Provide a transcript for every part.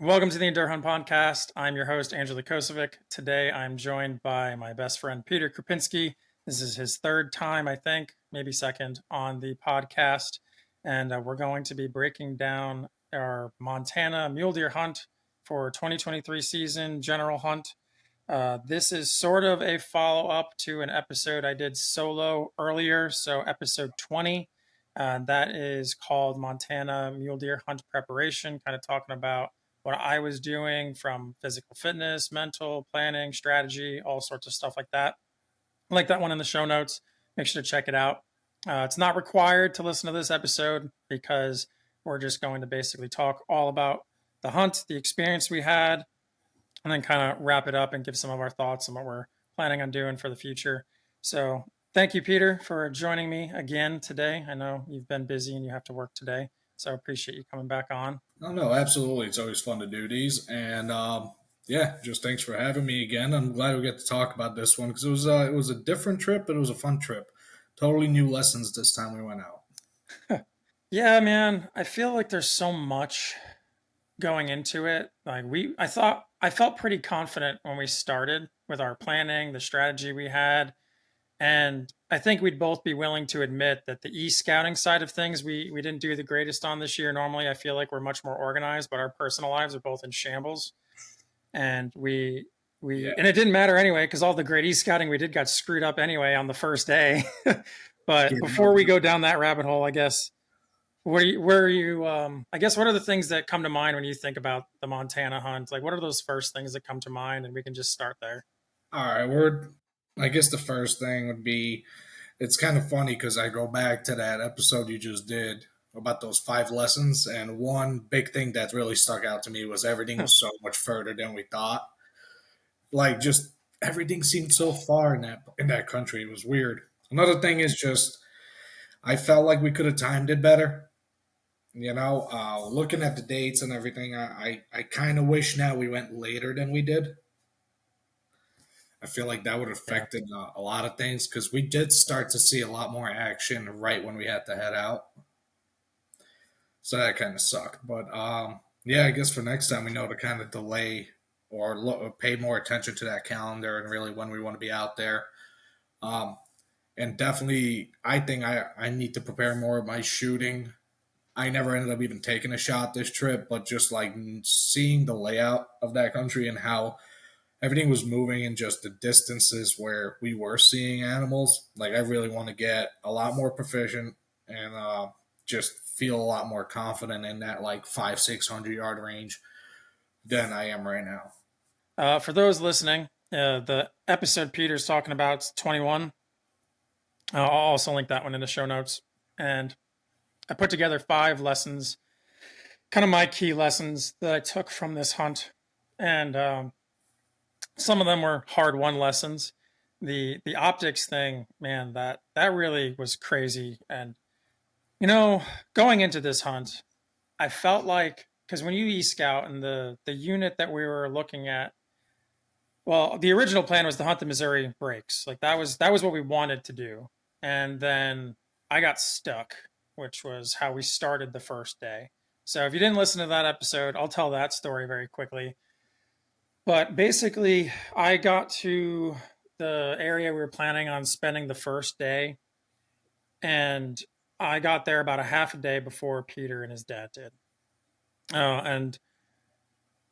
Welcome to the Endure Hunt Podcast. I'm your host, Andrew Kosovic. Today I'm joined by my best friend, Piotr Krupinski. This is his third time, I think, maybe second, on the podcast. And we're going to be breaking down our Montana mule deer hunt for 2023 season, general hunt. This is sort of a follow-up to an episode I did solo earlier, so episode 20. That is called Montana Mule Deer Hunt Preparation, kind of talking about what I was doing from physical fitness, mental planning, strategy, all sorts of stuff like that. Like that one in the show notes. Make sure to check it out. It's not required to listen to this episode because we're just going to basically talk all about the hunt, the experience we had, and then kind of wrap it up and give some of our thoughts on what we're planning on doing for the future. So thank you, Peter, for joining me again today. I know you've been busy and you have to work today, so I appreciate you coming back on. Oh, no, absolutely. It's always fun to do these. And yeah, just thanks for having me again. I'm glad we get to talk about this one because it was a different trip, but it was a fun trip. Totally new lessons this time we went out. Yeah, man, I feel like there's so much going into it. I felt pretty confident when we started with our planning, the strategy we had, and I think we'd both be willing to admit that the e-scouting side of things we didn't do the greatest on this year. Normally, I feel like we're much more organized, but our personal lives are both in shambles, and we Yeah. and it didn't matter anyway because all the great e-scouting we did got screwed up anyway on the first day. But Yeah, before no, we go down that rabbit hole, I guess where are you? I guess what are the things that come to mind when you think about the Montana hunt? Like, what are those first things that come to mind? And we can just start there. all right, I guess the first thing would be it's kind of funny because I go back to that episode you just did about those 5 lessons. And one big thing that really stuck out to me was everything was so much further than we thought. Like, just everything seemed so far in that country. It was weird. Another thing is just I felt like we could have timed it better. Looking at the dates and everything, I kind of wish now we went later than we did. I feel like that would have Yeah. affected a lot of things because we did start to see a lot more action right when we had to head out. So that kind of sucked. But yeah, I guess for next time we know to kind of delay or pay more attention to that calendar and really when we want to be out there. Um, and definitely, I think I need to prepare more of my shooting. I never ended up even taking a shot this trip, but just like seeing the layout of that country and how everything was moving and just the distances where we were seeing animals, like I really want to get a lot more proficient and just feel a lot more confident in that like 500-600 yard range than I am right now. For those listening, the episode Peter's talking about is 21. I'll also link that one in the show notes. And I put together 5 lessons, kind of my key lessons that I took from this hunt. And some of them were hard-won lessons. The optics thing, man, that really was crazy. And going into this hunt, I felt like because when you e-scout and the unit that we were looking at, well, the original plan was to hunt the Missouri breaks. Like that was what we wanted to do. And then I got stuck, which was how we started the first day. So if you didn't listen to that episode, I'll tell that story very quickly. But basically, I got to the area we were planning on spending the first day, and I got there about a half a day before Peter and his dad did. And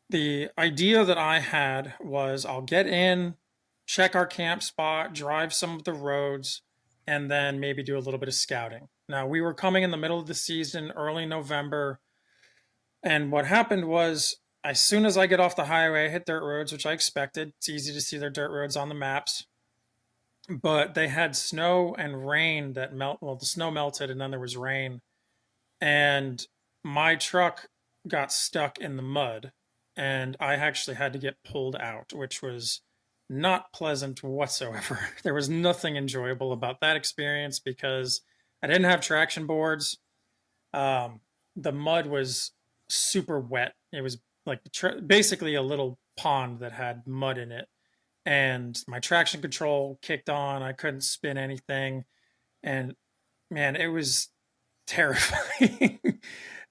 the idea that I had was I'll get in, check our camp spot, drive some of the roads, and then maybe do a little bit of scouting. Now, we were coming in the middle of the season, early November, and what happened was as soon as I get off the highway, I hit dirt roads, which I expected. It's easy to see their dirt roads on the maps. But they had snow and rain that well, the snow melted and then there was rain. And my truck got stuck in the mud and I actually had to get pulled out, which was not pleasant whatsoever. There was nothing enjoyable about that experience because I didn't have traction boards. The mud was super wet. It was like basically a little pond that had mud in it. And my traction control kicked on. I couldn't spin anything. And man, it was terrifying.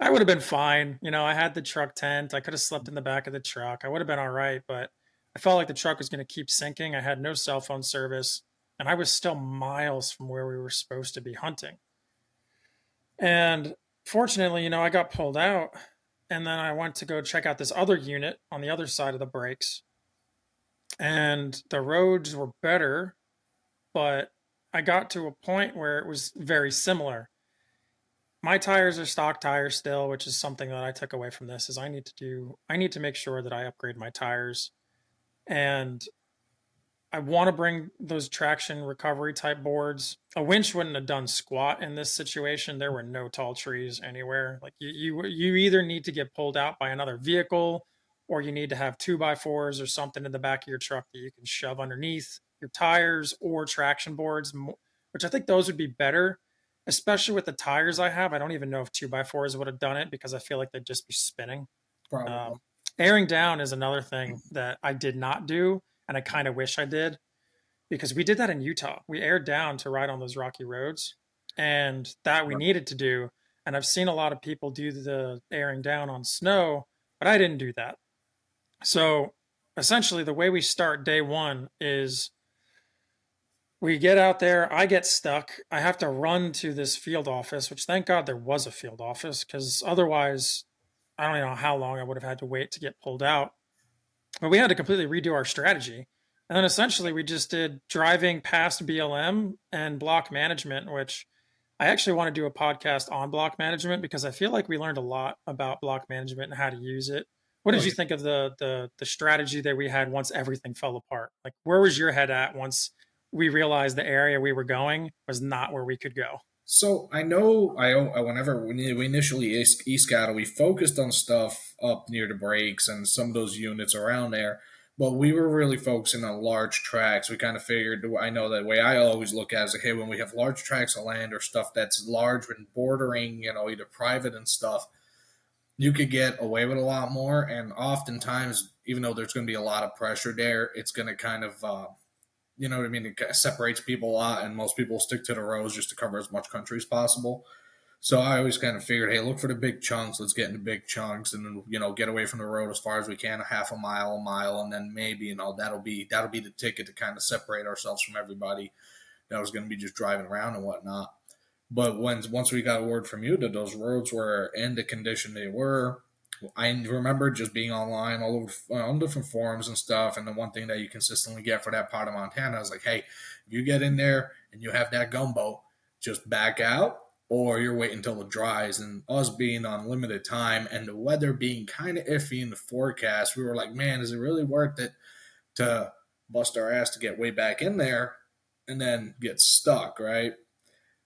I would have been fine. You know, I had the truck tent. I could have slept in the back of the truck. I would have been all right, but I felt like the truck was going to keep sinking. I had no cell phone service, and I was still miles from where we were supposed to be hunting. And fortunately, you know, I got pulled out, and then I went to go check out this other unit on the other side of the breaks, and the roads were better, but I got to a point where it was very similar. My tires are stock tires still, which is something that I took away from this is I need to make sure that I upgrade my tires, and I want to bring those traction recovery type boards. A winch wouldn't have done squat in this situation. There were no tall trees anywhere. Like you either need to get pulled out by another vehicle, or you need to have 2x4s or something in the back of your truck that you can shove underneath your tires, or traction boards, which I think those would be better, especially with the tires I have. I don't even know if 2x4s would have done it because I feel like they'd just be spinning. Probably. Um, Airing down is another thing that I did not do, and I kind of wish I did, because we did that in Utah. We aired down to ride on those rocky roads, and that we Right. needed to do. And I've seen a lot of people do the airing down on snow, but I didn't do that. So essentially, the way we start day one is we get out there. I get stuck. I have to run to this field office, which thank God there was a field office, because otherwise, I don't even know how long I would have had to wait to get pulled out. But we had to completely redo our strategy. And then essentially we just did driving past BLM and block management, which I actually want to do a podcast on block management because I feel like we learned a lot about block management and how to use it. What Oh, did you yeah. think of the strategy that we had once everything fell apart? Like, where was your head at once we realized the area we were going was not where we could go? So I know whenever we initially e-scouted, we focused on stuff up near the breaks and some of those units around there, but we were really focusing on large tracks. We kind of figured, I know that way I always look at it is like, hey, when we have large tracts of land or stuff that's large and bordering, either private and stuff, you could get away with a lot more. And oftentimes, even though there's going to be a lot of pressure there, it's going to kind of you know what I mean? It kind of separates people a lot, and most people stick to the rows just to cover as much country as possible. So I always kind of figured, hey, look for the big chunks. Let's get into big chunks, and then get away from the road as far as we can, a half a mile, and then maybe that'll be the ticket to kind of separate ourselves from everybody that was going to be just driving around and whatnot. But once we got word from you that those roads were in the condition they were, I remember just being online all over on different forums and stuff. And the one thing that you consistently get for that part of Montana is like, hey, if you get in there and you have that gumbo, just back out, or you're waiting until it dries. And us being on limited time and the weather being kind of iffy in the forecast, we were like, man, is it really worth it to bust our ass to get way back in there and then get stuck, right?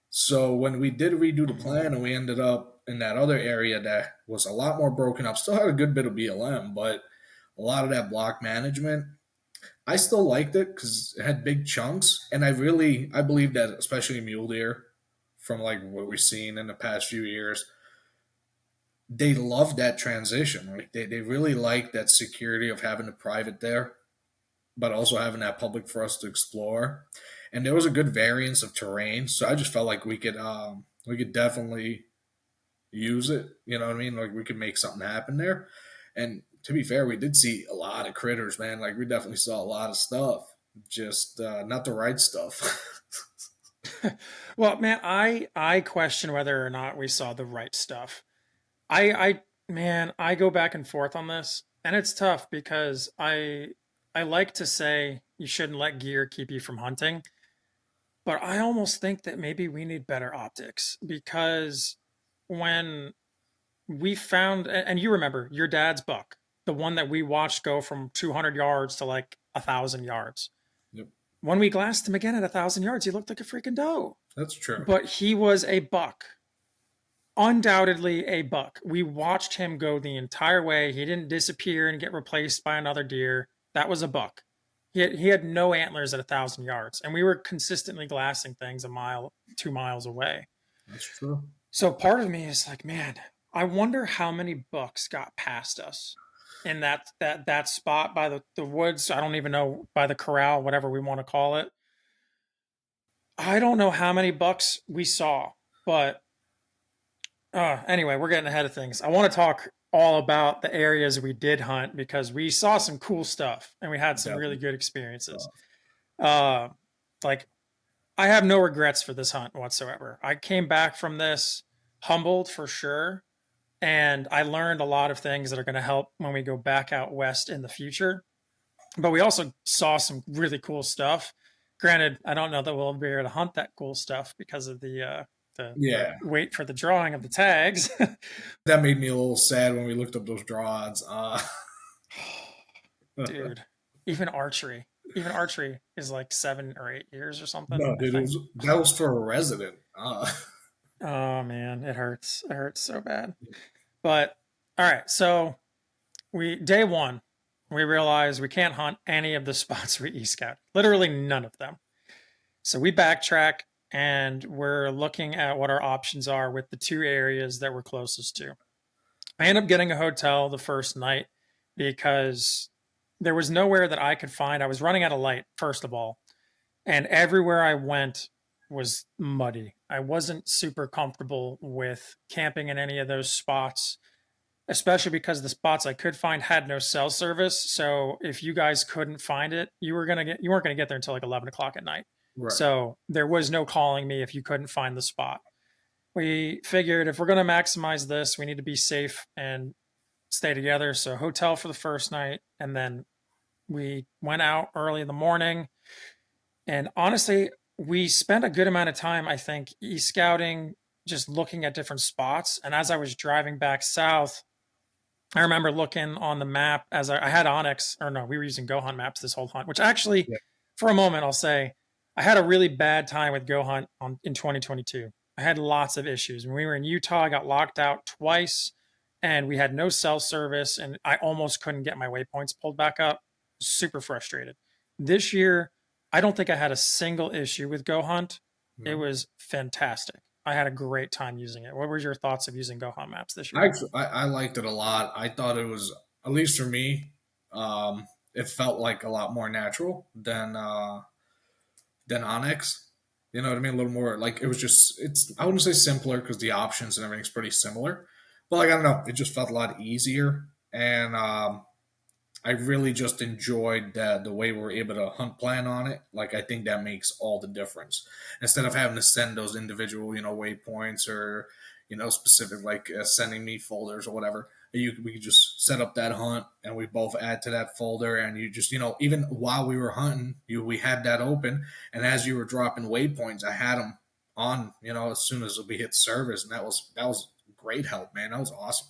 So when we did redo the Mhm. plan and we ended up in that other area that was a lot more broken up, still had a good bit of BLM, but a lot of that block management, I still liked it because it had big chunks. And I believe that especially mule deer from like what we've seen in the past few years, they love that transition. Right? They really like that security of having the private there, but also having that public for us to explore. And there was a good variance of terrain, so I just felt like we could definitely use it. You know what I mean? Like we could make something happen there. And to be fair, we did see a lot of critters, man. Like we definitely saw a lot of stuff, just not the right stuff. Well, man, I question whether or not we saw the right stuff. I man, I go back and forth on this, and it's tough because I like to say you shouldn't let gear keep you from hunting, but I almost think that maybe we need better optics because when we found, and you remember your dad's buck, the one that we watched go from 200 yards to like 1,000 yards. Yep, When we glassed him again at 1,000 yards, he looked like a freaking doe, that's true. but he was a buck, undoubtedly a buck. We watched him go the entire way. He didn't disappear and get replaced by another deer. That was a buck. He had no antlers at 1,000 yards, and we were consistently glassing things a mile, 2 miles away. That's true. So part of me is like, man, I wonder how many bucks got past us in that spot by the woods. I don't even know, by the corral, whatever we want to call it. I don't know how many bucks we saw, but Anyway, we're getting ahead of things. I want to talk all about the areas we did hunt because we saw some cool stuff and we had some really Definitely. good experiences. Uh, like I have no regrets for this hunt whatsoever. I came back from this humbled for sure, and I learned a lot of things that are going to help when we go back out west in the future. But we also saw some really cool stuff. Granted, I don't know that we'll be able to hunt that cool stuff because of the Yeah, wait for the drawing of the tags. that made me a little sad when we looked up those draw odds. Dude, even archery is like 7 or 8 years or something, No, I dude, think. that was for a resident. Oh man, it hurts so bad. But all right, so we day one, we realized we can't hunt any of the spots we e-scout, literally none of them. So we backtrack and we're looking at what our options are with the two areas that we're closest to. I end up getting a hotel the first night because there was nowhere that I could find. I was running out of light, first of all, and everywhere I went was muddy. I wasn't super comfortable with camping in any of those spots, especially because the spots I could find had no cell service. So if you guys couldn't find it, you weren't gonna get there until like 11 o'clock at night. Right. So there was no calling me if you couldn't find the spot. We figured if we're gonna maximize this, we need to be safe and stay together. So hotel for the first night, and then we went out early in the morning. And honestly, we spent a good amount of time, I think, e-scouting, just looking at different spots. And as I was driving back south, I remember looking on the map as I had Onyx, or no, we were using Go Hunt maps this whole hunt, which actually, Yeah. for a moment, I'll say I had a really bad time with Go Hunt in 2022. I had lots of issues. When we were in Utah, I got locked out twice and we had no cell service and I almost couldn't get my waypoints pulled back up. Super frustrated. This year, I don't think I had a single issue with Go Hunt. It No. was fantastic. I had a great time using it. What were your thoughts of using Go Hunt maps this I, year? actually, I liked it a lot. I thought it was, at least for me, it felt like a lot more natural than Onyx. You know what I mean? A little more like it was just it's. I wouldn't say simpler because the options and everything's pretty similar, but like I don't know, it just felt a lot easier, and I really just enjoyed the way we're able to hunt plan on it. Like I think that makes all the difference. Instead of having to send those individual, waypoints or specific like sending me folders or whatever, we could just set up that hunt and we both add to that folder. And you just even while we were hunting, we had that open, and as you were dropping waypoints, I had them on. As soon as we hit service, and that was great help, man. That was awesome.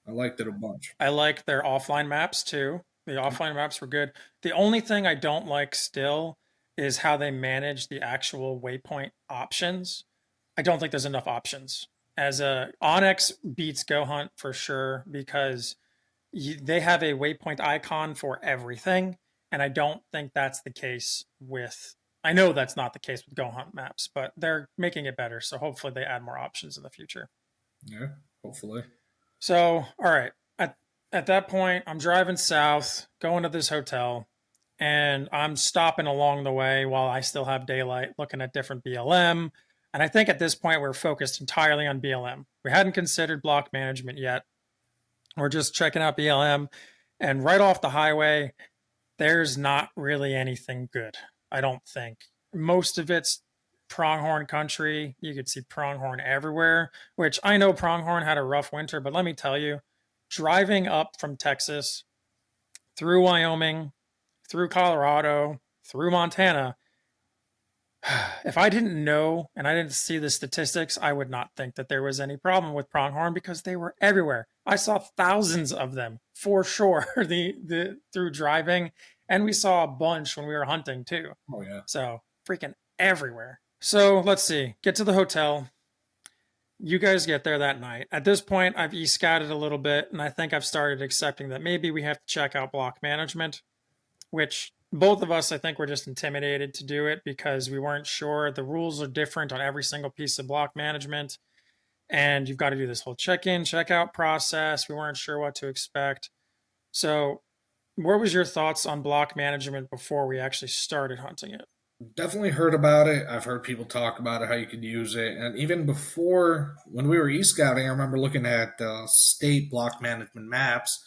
I liked it a bunch. I like their offline maps too. The offline maps were good. The only thing I don't like still is how they manage the actual waypoint options. I don't think there's enough options. As a Onyx beats Go Hunt for sure because they have a waypoint icon for everything, and I don't think that's the case with. I know that's not the case with Go Hunt maps, but they're making it better. So hopefully they add more options in the future. Yeah, hopefully. So, all right. At that point, I'm driving south, going to this hotel, and I'm stopping along the way while I still have daylight, looking at different BLM. And I think at this point, we're focused entirely on BLM. We hadn't considered block management yet. We're just checking out BLM. And right off the highway, there's not really anything good, I don't think. Most of it's pronghorn country. You could see pronghorn everywhere, which I know pronghorn had a rough winter, but let me tell you, driving up from Texas through Wyoming, through Colorado, through Montana, if I didn't know and I didn't see the statistics, I would not think that there was any problem with pronghorn because they were everywhere. I saw thousands of them for sure the through driving, and we saw a bunch when we were hunting too. Oh yeah. So freaking everywhere. So let's see. Get to the hotel. You guys get there that night. At this point, I've e-scouted a little bit, and I think I've started accepting that maybe we have to check out block management, which both of us, I think, were just intimidated to do it because we weren't sure. The rules are different on every single piece of block management, and you've got to do this whole check-in, check-out process. We weren't sure what to expect. So, what was your thoughts on block management before we actually started hunting it? Definitely heard about it. I've heard people talk about it, how you could use it. And even before, when we were e-scouting, I remember looking at state block management maps,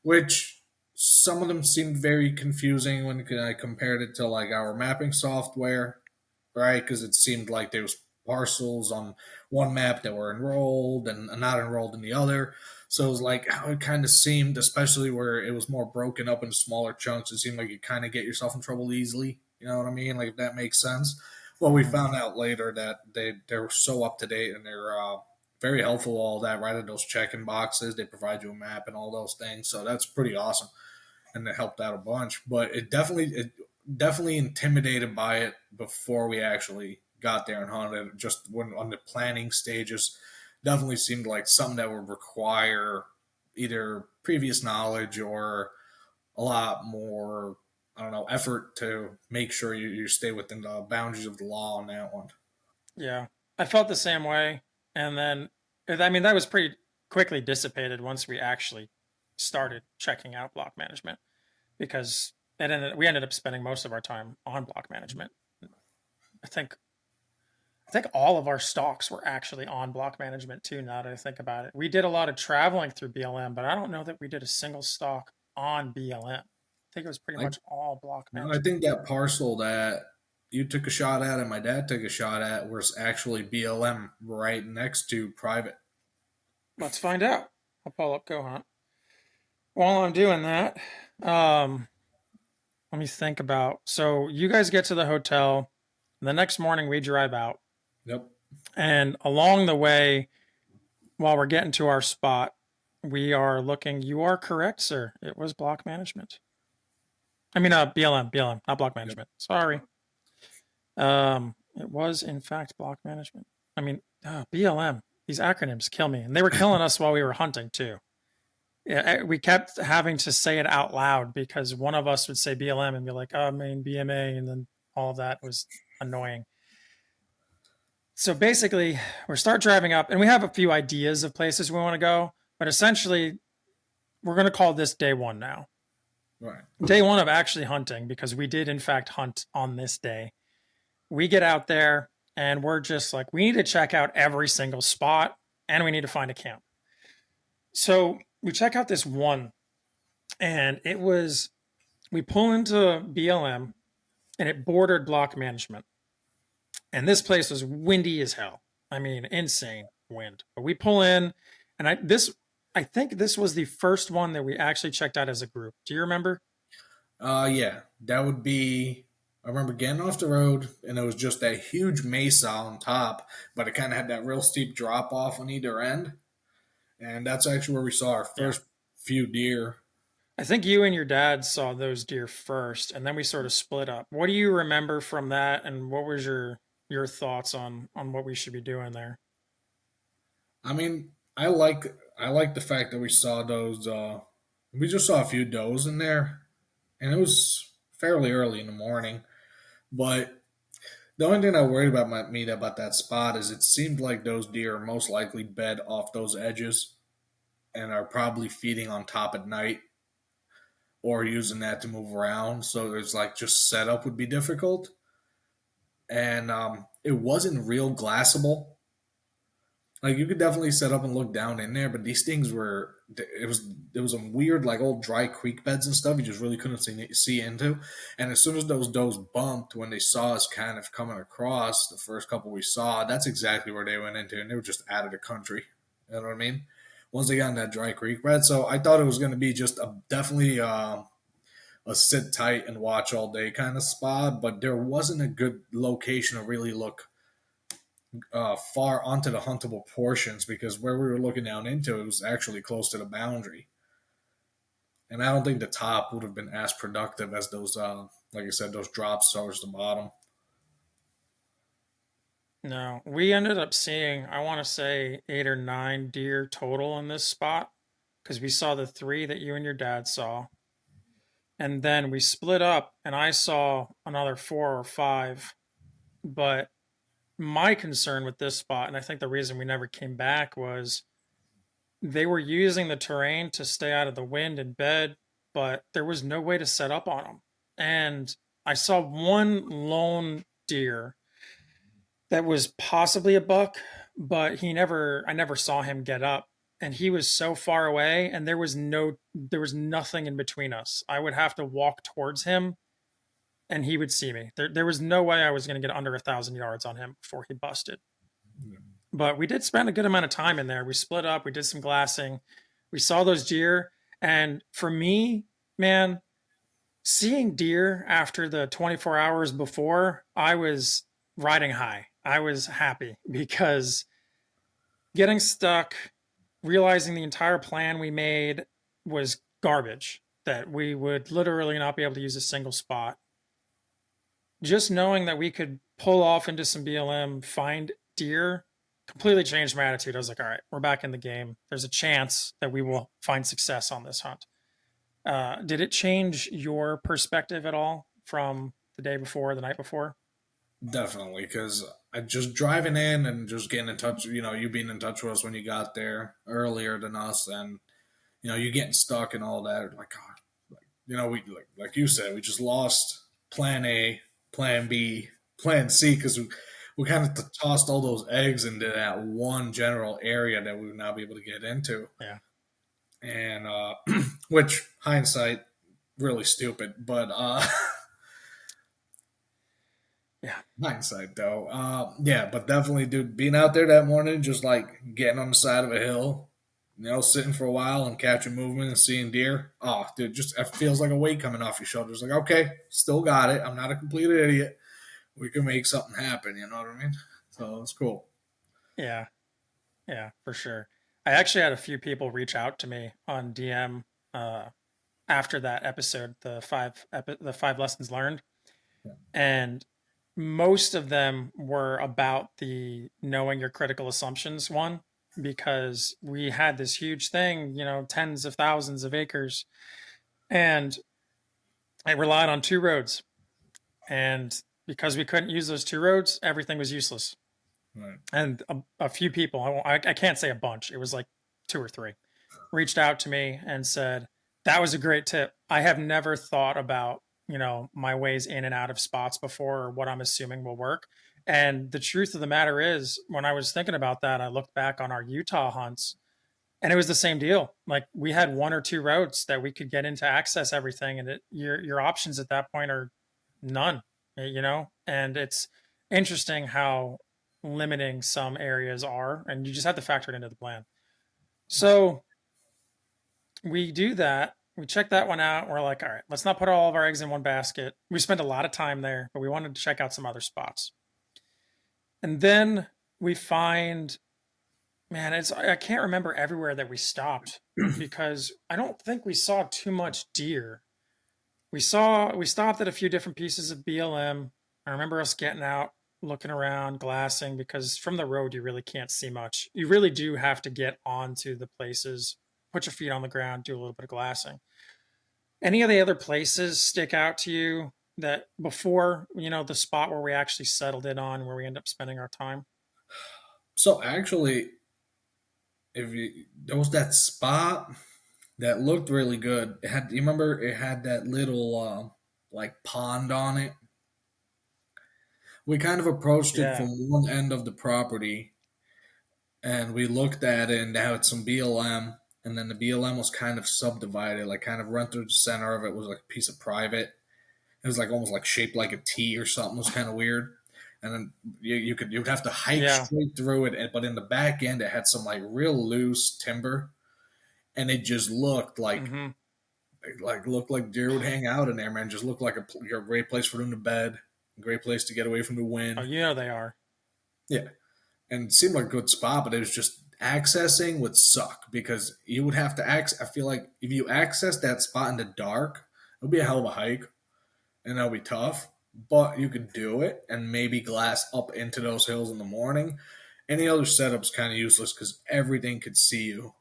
which some of them seemed very confusing when I compared it to like our mapping software, right? Because it seemed like there was parcels on one map that were enrolled and not enrolled in the other. So it was like how it kind of seemed, especially where it was more broken up into smaller chunks. It seemed like you kind of get yourself in trouble easily. You know what I mean? Like if that makes sense. Well, we Mhm. found out later that they're so up to date and they're very helpful. All that right in those check-in boxes, they provide you a map and all those things. So that's pretty awesome, and it helped out a bunch. But it definitely intimidated by it before we actually got there and hunted. Just when on the planning stages, definitely seemed like something that would require either previous knowledge or a lot more, I don't know, effort to make sure you stay within the boundaries of the law on that one. Yeah, I felt the same way. And then, I mean, that was pretty quickly dissipated once we actually started checking out block management because we ended up spending most of our time on block management. I think I think all of our stocks were actually on block management too. Now that I think about it, we did a lot of traveling through BLM, but I don't know that we did a single stock on BLM. I think it was pretty I much all block no, I management. think that parcel that you took a shot at and my dad took a shot at was actually BLM right next to private. Let's find out. I'll pull up Go Hunt. While I'm doing that, um, let me think about. So you guys get to the hotel. The next morning we drive out, Yep. and along the way, while we're getting to our spot, we are looking. You are correct, sir. It was block management. I mean, BLM, not block Yep. management. Sorry. It was in fact block management. I mean, BLM. These acronyms kill me, and they were killing us while we were hunting too. Yeah, we kept having to say it out loud because one of us would say BLM and be like, "Oh, I mean BMA," and then all of that was annoying. So basically, we start driving up, and we have a few ideas of places we want to go, but essentially, we're going to call this day one now. Right. Day one of actually hunting because we did in fact hunt on this day. We get out there and we're just like, we need to check out every single spot and we need to find a camp. So we check out this one, and we pull into BLM and it bordered block management. And this place was windy as hell. I mean, insane wind. But we pull in, and I think this was the first one that we actually checked out as a group. Do you remember? Yeah, that would be. I remember getting off the road, and it was just that huge mesa on top, but it kind of had that real steep drop off on either end, and that's actually where we saw our Yeah. first few deer. I think you and your dad saw those deer first, and then we sort of split up. What do you remember from that, and what was your thoughts on what we should be doing there? I mean, I like the fact that we saw those. We just saw a few does in there, and it was fairly early in the morning. But the only thing I worried about that spot is it seemed like those deer are most likely bed off those edges and are probably feeding on top at night or using that to move around. So it's like just setup would be difficult. And it wasn't real glassable. Like you could definitely set up and look down in there, but these things were it was some weird like old dry creek beds and stuff. You just really couldn't see into. And as soon as those does bumped when they saw us kind of coming across, the first couple we saw, that's exactly where they went into, and they were just out of the country. You know what I mean? Once they got in that dry creek bed, so I thought it was going to be just a definitely a sit tight and watch all day kind of spot, but there wasn't a good location to really look far onto the huntable portions because where we were looking down into it was actually close to the boundary. And I don't think the top would have been as productive as those, like I said, those drops towards the bottom. No, we ended up seeing, I want to say, 8 or 9 deer total in this spot because we saw the three that you and your dad saw. And then we split up, and I saw another 4 or 5. But my concern with this spot, and I think the reason we never came back, was they were using the terrain to stay out of the wind and bed, but there was no way to set up on them. And I saw one lone deer that was possibly a buck, but I never saw him get up. And he was so far away, and there was nothing in between us. I would have to walk towards him, and he would see me. There was no way I was going to get under 1,000 yards on him before he busted. But we did spend a good amount of time in there. We split up, we did some glassing, we saw those deer. And for me, man, seeing deer after the 24 hours before, I was riding high. I was happy because getting stuck, realizing the entire plan we made was garbage, that we would literally not be able to use a single spot. Just knowing that we could pull off into some BLM, find deer, completely changed my attitude. I was like, all right, we're back in the game. There's a chance that we will find success on this hunt. Did it change your perspective at all from the day before, the night before? Definitely, because I just driving in and just getting in touch. You being in touch with us when you got there earlier than us, and you getting stuck and all that. Like, God, we like you said, we just lost Plan A, Plan B, Plan C because we kind of tossed all those eggs into that one general area that we would not be able to get into, Yeah. and which hindsight really stupid, but Yeah. hindsight though, yeah, but definitely, dude, being out there that morning, just like getting on the side of a hill, sitting for a while and catching movement and seeing deer. Oh, dude, just it feels like a weight coming off your shoulders. Like, okay, still got it. I'm not a complete idiot. We can make something happen. You know what I mean? So it's cool. Yeah. Yeah, for sure. I actually had a few people reach out to me on DM after that episode, the five lessons learned, Yeah. and most of them were about the knowing your critical assumptions one, because we had this huge thing, tens of thousands of acres, and it relied on two roads, and because we couldn't use those two roads, everything was useless. Right. And a few people, I can't say a bunch, it was like two or three, reached out to me and said, that was a great tip. I have never thought about, my ways in and out of spots before, or what I'm assuming will work. And the truth of the matter is, when I was thinking about that, I looked back on our Utah hunts, and it was the same deal. Like, we had one or two roads that we could get into, access everything, and your options at that point are none. And it's interesting how limiting some areas are, and you just have to factor it into the plan. So we do that. We check that one out. We're like, all right, let's not put all of our eggs in one basket. We spent a lot of time there, but we wanted to check out some other spots. And then we find, man, I can't remember everywhere that we stopped, because I don't think we saw too much deer. We stopped at a few different pieces of BLM. I remember us getting out, looking around, glassing, because from the road you really can't see much. You really do have to get onto the places, put your feet on the ground, do a little bit of glassing. Any of the other places stick out to you that before, the spot where we actually settled in on, where we end up spending our time? So actually, if you there was that spot that looked really good. It had, you remember, it had that little like pond on it. We kind of approached it from Yeah. one end of the property, and we looked at it, and they had some BLM, and then the BLM was kind of subdivided, like kind of run through the center of it was like a piece of private. It was like almost like shaped like a T or something. It was kind of weird. And then you would have to hike Yeah. straight through it, but in the back end it had some like real loose timber, and it just looked Mm-hmm. like looked like deer would hang out in there, man. Just looked like a great place for them to bed, a great place to get away from the Oh, wind. they are. Yeah, and it seemed like a good spot, but it was just accessing would suck because you would have to access. I feel like if you access that spot in the dark, it would be a hell of a hike, and that'll be tough. But you could do it and maybe glass up into those hills in the morning. Any other setup's kind of useless because everything could see you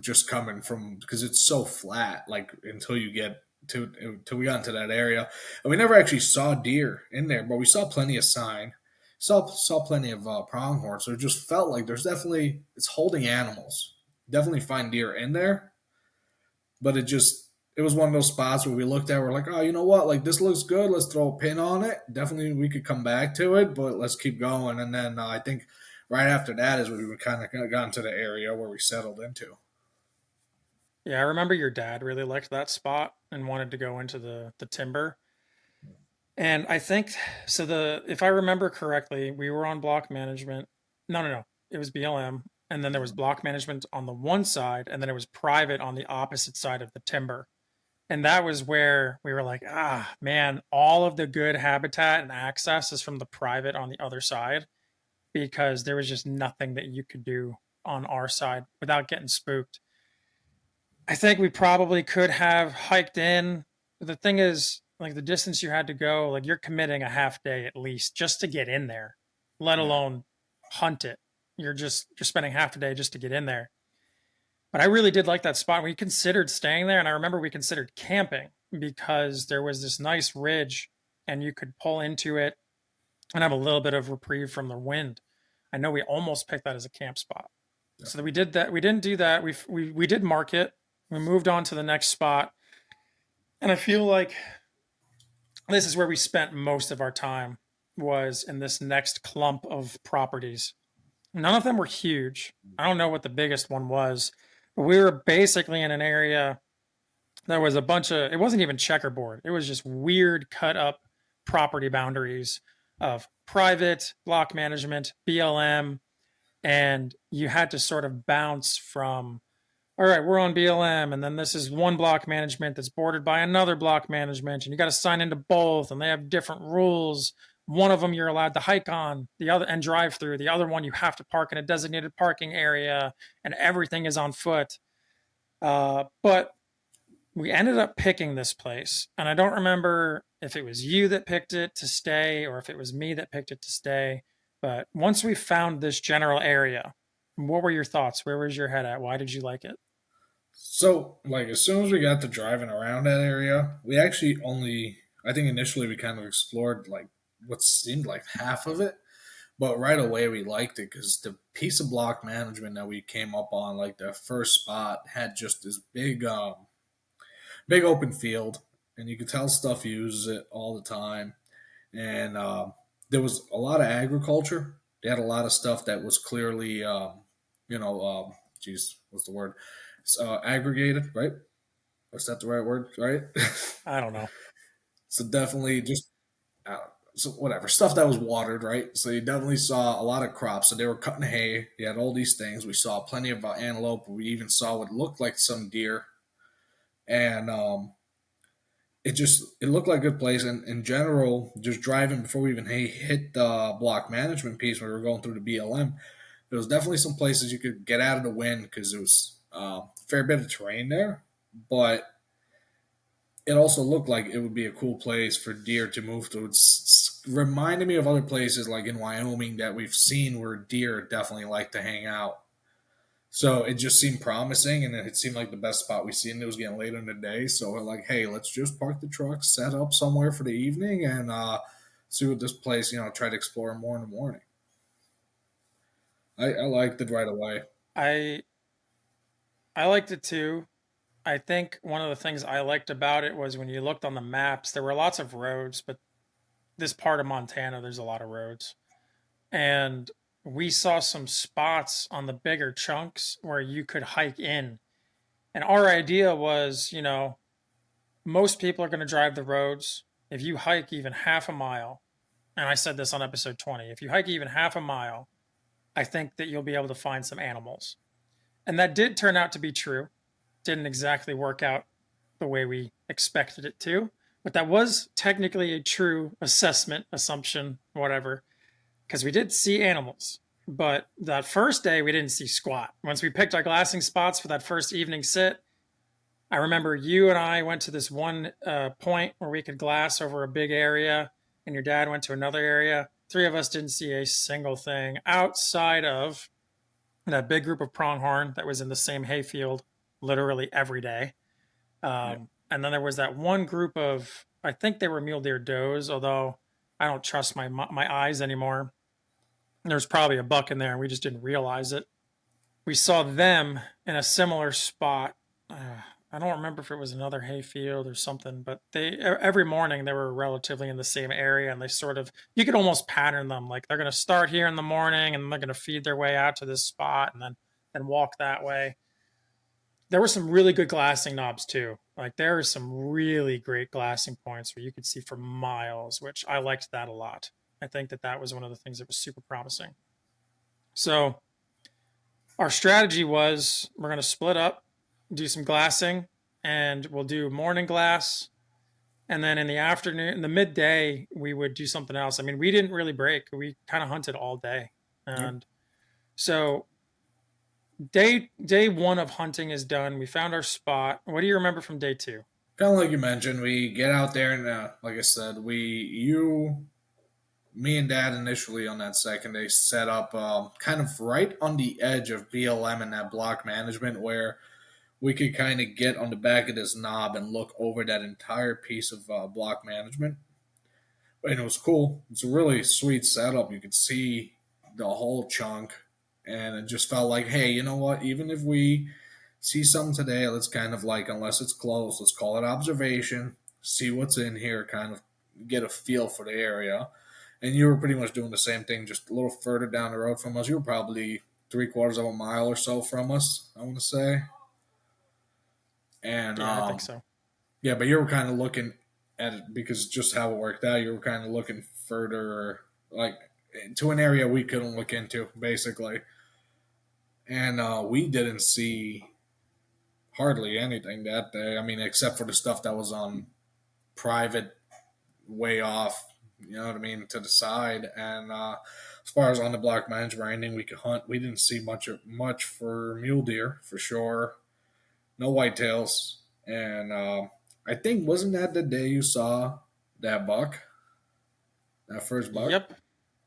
just coming from, because it's so flat. Like until you get to until we got into that area, and we never actually saw deer in there, but we saw plenty of sign, saw plenty of pronghorn. So it just felt like there's definitely, it's holding animals. Definitely find deer in there, but it was one of those spots where we looked at, we're like, oh, you know what? Like, this looks good. Let's throw a pin on it. Definitely we could come back to it, but let's keep going. And then I think right after that is when we kind of got into the area where we settled into. Yeah, I remember your dad really liked that spot and wanted to go into the timber. And I think so the if I remember correctly, we were on block management. No, no, no. It was BLM and then there was block management on the one side and then it was private on the opposite side of the timber. And that was where we were like, ah, man, all of the good habitat and access is from the private on the other side because there was just nothing that you could do on our side without getting spooked. I think we probably could have hiked in. The thing is, like the distance you had to go, like you're committing a half day at least just to get in there, let Yeah. alone hunt it. You're spending half a day just to get in there. But I really did like that spot. We considered staying there, and I remember we considered camping because there was this nice ridge, and you could pull into it and have a little bit of reprieve from the wind. I know we almost picked that as a camp spot. Yeah. So we did that. We didn't do that. We did mark it. We moved on to the next spot, and I feel like this is where we spent most of our time was in this next clump of properties. None of them were huge. I don't know what the biggest one was, but we were basically in an area that was a bunch of, it wasn't even checkerboard. It was just weird cut up property boundaries of private block management, BLM, and you had to sort of bounce from, all right, we're on BLM, and then this is one block management that's bordered by another block management, and you got to sign into both, and they have different rules. One of them you're allowed to hike on, the other and drive through. The other one you have to park in a designated parking area, and everything is on foot. But we ended up picking this place, and I don't remember if it was you that picked it to stay or if it was me that picked it to stay. But once we found this general area, what were your thoughts? Where was your head at? Why did you like it? So, like, as soon as we got to driving around that area, we actually only, I think initially we kind of explored like what seemed like half of it, but right away we liked it because the piece of block management that we came up on, like the first spot, had just this big open field, and you could tell stuff uses it all the time. And there was a lot of agriculture. They had a lot of stuff that was clearly, geez, what's the word? Aggregated, right? Is that the right word? Right? I don't know. So definitely just so whatever stuff that was watered, right? So you definitely saw a lot of crops. So they were cutting hay. You had all these things. We saw plenty of antelope. We even saw what looked like some deer, and it looked like a good place. And in general, just driving before we even hit the block management piece when we were going through the BLM, there was definitely some places you could get out of the wind because it was a fair bit of terrain there, but it also looked like it would be a cool place for deer to move to. It's reminded me of other places like in Wyoming that we've seen where deer definitely like to hang out. So it just seemed promising, and it seemed like the best spot we seen. It was getting later in the day, so we're like, "Hey, let's just park the truck, set up somewhere for the evening, and see what this place, try to explore more in the morning." I liked it right away. I I liked it too. I think one of the things I liked about it was when you looked on the maps, there were lots of roads, but this part of Montana, there's a lot of roads. And we saw some spots on the bigger chunks where you could hike in. And our idea was, most people are going to drive the roads. If you hike even half a mile, and I said this on episode 20, if you hike even half a mile, I think that you'll be able to find some animals. And that did turn out to be true. Didn't exactly work out the way we expected it to, but that was technically a true assessment, assumption, whatever, because we did see animals. But that first day, we didn't see squat. Once we picked our glassing spots for that first evening sit, I remember you and I went to this one point where we could glass over a big area, and your dad went to another area. Three of us didn't see a single thing outside of that big group of pronghorn that was in the same hayfield literally every day. Yeah. And then there was that one group of, I think they were mule deer does, although I don't trust my eyes anymore. There's probably a buck in there, and we just didn't realize it. We saw them in a similar spot. I don't remember if it was another hayfield or something, but every morning they were relatively in the same area, and they sort of, you could almost pattern them. Like they're going to start here in the morning, and they're going to feed their way out to this spot, and then walk that way. There were some really good glassing knobs too. Like there are some really great glassing points where you could see for miles, which I liked that a lot. I think that was one of the things that was super promising. So our strategy was we're going to split up, do some glassing, and we'll do morning glass. And then in the afternoon, in the midday, we would do something else. I mean, we didn't really break. We kind of hunted all day. Yep. And so day one of hunting is done. We found our spot. What do you remember from day two? Kind of like you mentioned, we get out there and, like I said, me and Dad initially on that second day set up kind of right on the edge of BLM and that block management where we could kind of get on the back of this knob and look over that entire piece of block management. And it was cool. It's a really sweet setup. You could see the whole chunk, and it just felt like, hey, you know what? Even if we see something today, let's kind of like, unless it's close, let's call it observation, see what's in here, kind of get a feel for the area. And you were pretty much doing the same thing, just a little further down the road from us. You were probably 3/4 of a mile or so from us, I want to say. And Yeah, I think so. yeah, but you were kind of looking at it because just how it worked out. You were kind of looking further, like to an area we couldn't look into, basically. And we didn't see hardly anything that day. I mean, except for the stuff that was on private, way off. You know what I mean, to the side. And as far as on the block management or anything we could hunt, we didn't see much for mule deer for sure. No whitetails, and I think wasn't that the day you saw that buck, that first buck? Yep,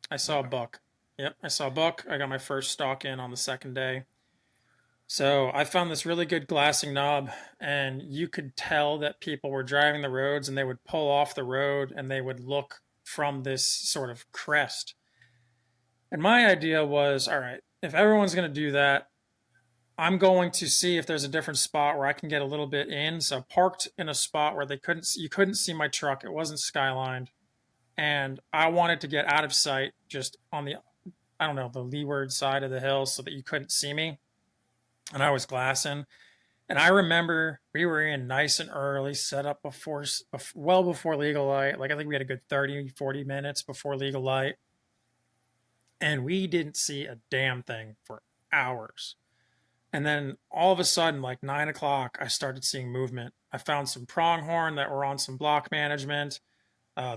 I saw a buck. Yep, I saw a buck. I got my first stalk in on the second day. So I found this really good glassing knob, and you could tell that people were driving the roads and they would pull off the road and they would look from this sort of crest. And my idea was, all right, if everyone's going to do that, I'm going to see if there's a different spot where I can get a little bit in. So I parked in a spot where you couldn't see my truck. It wasn't skylined, and I wanted to get out of sight, just on the, I don't know, the leeward side of the hill, so that you couldn't see me. And I was glassing. And I remember we were in nice and early, set up well before legal light. Like I think we had a good 30, 40 minutes before legal light. And we didn't see a damn thing for hours. And then all of a sudden, like 9 o'clock, I started seeing movement. I found some pronghorn that were on some block management.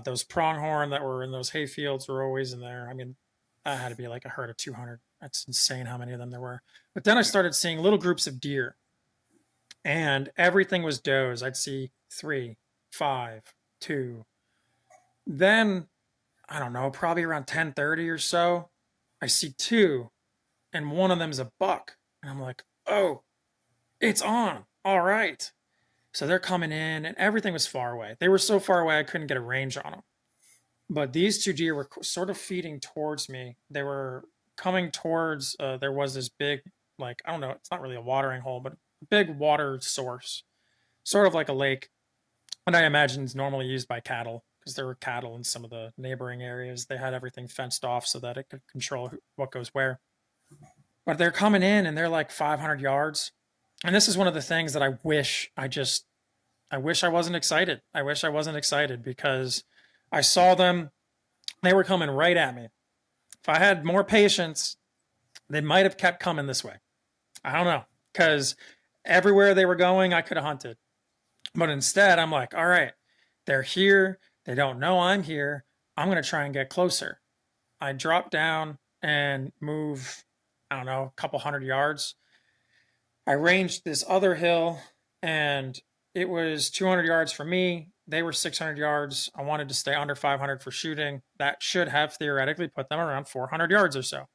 Those pronghorn that were in those hay fields were always in there. I mean, that had to be like a herd of 200. That's insane how many of them there were. But then I started seeing little groups of deer, and everything was does. I'd see 3, 5, 2. Then I don't know, probably around 10:30 or so, I see 2, and one of them's a buck, and I'm like, oh, it's on. All right. So they're coming in, and everything was far away. They were so far away I couldn't get a range on them. But these 2 deer were sort of feeding towards me. They were coming towards. There was this big, like, I don't know, it's not really a watering hole, but a big water source, sort of like a lake, and I imagine it's normally used by cattle because there were cattle in some of the neighboring areas. They had everything fenced off so that it could control what goes where. But they're coming in, and they're like 500 yards. And this is one of the things that I wish I wasn't excited. I wish I wasn't excited because I saw them. They were coming right at me. If I had more patience, they might have kept coming this way. I don't know, because everywhere they were going, I could have hunted. But instead, I'm like, all right, they're here. They don't know I'm here. I'm going to try and get closer. I drop down and move, I don't know, a couple hundred yards. I ranged this other hill, and it was 200 yards for me. They were 600 yards. I wanted to stay under 500 for shooting. That should have theoretically put them around 400 yards or so.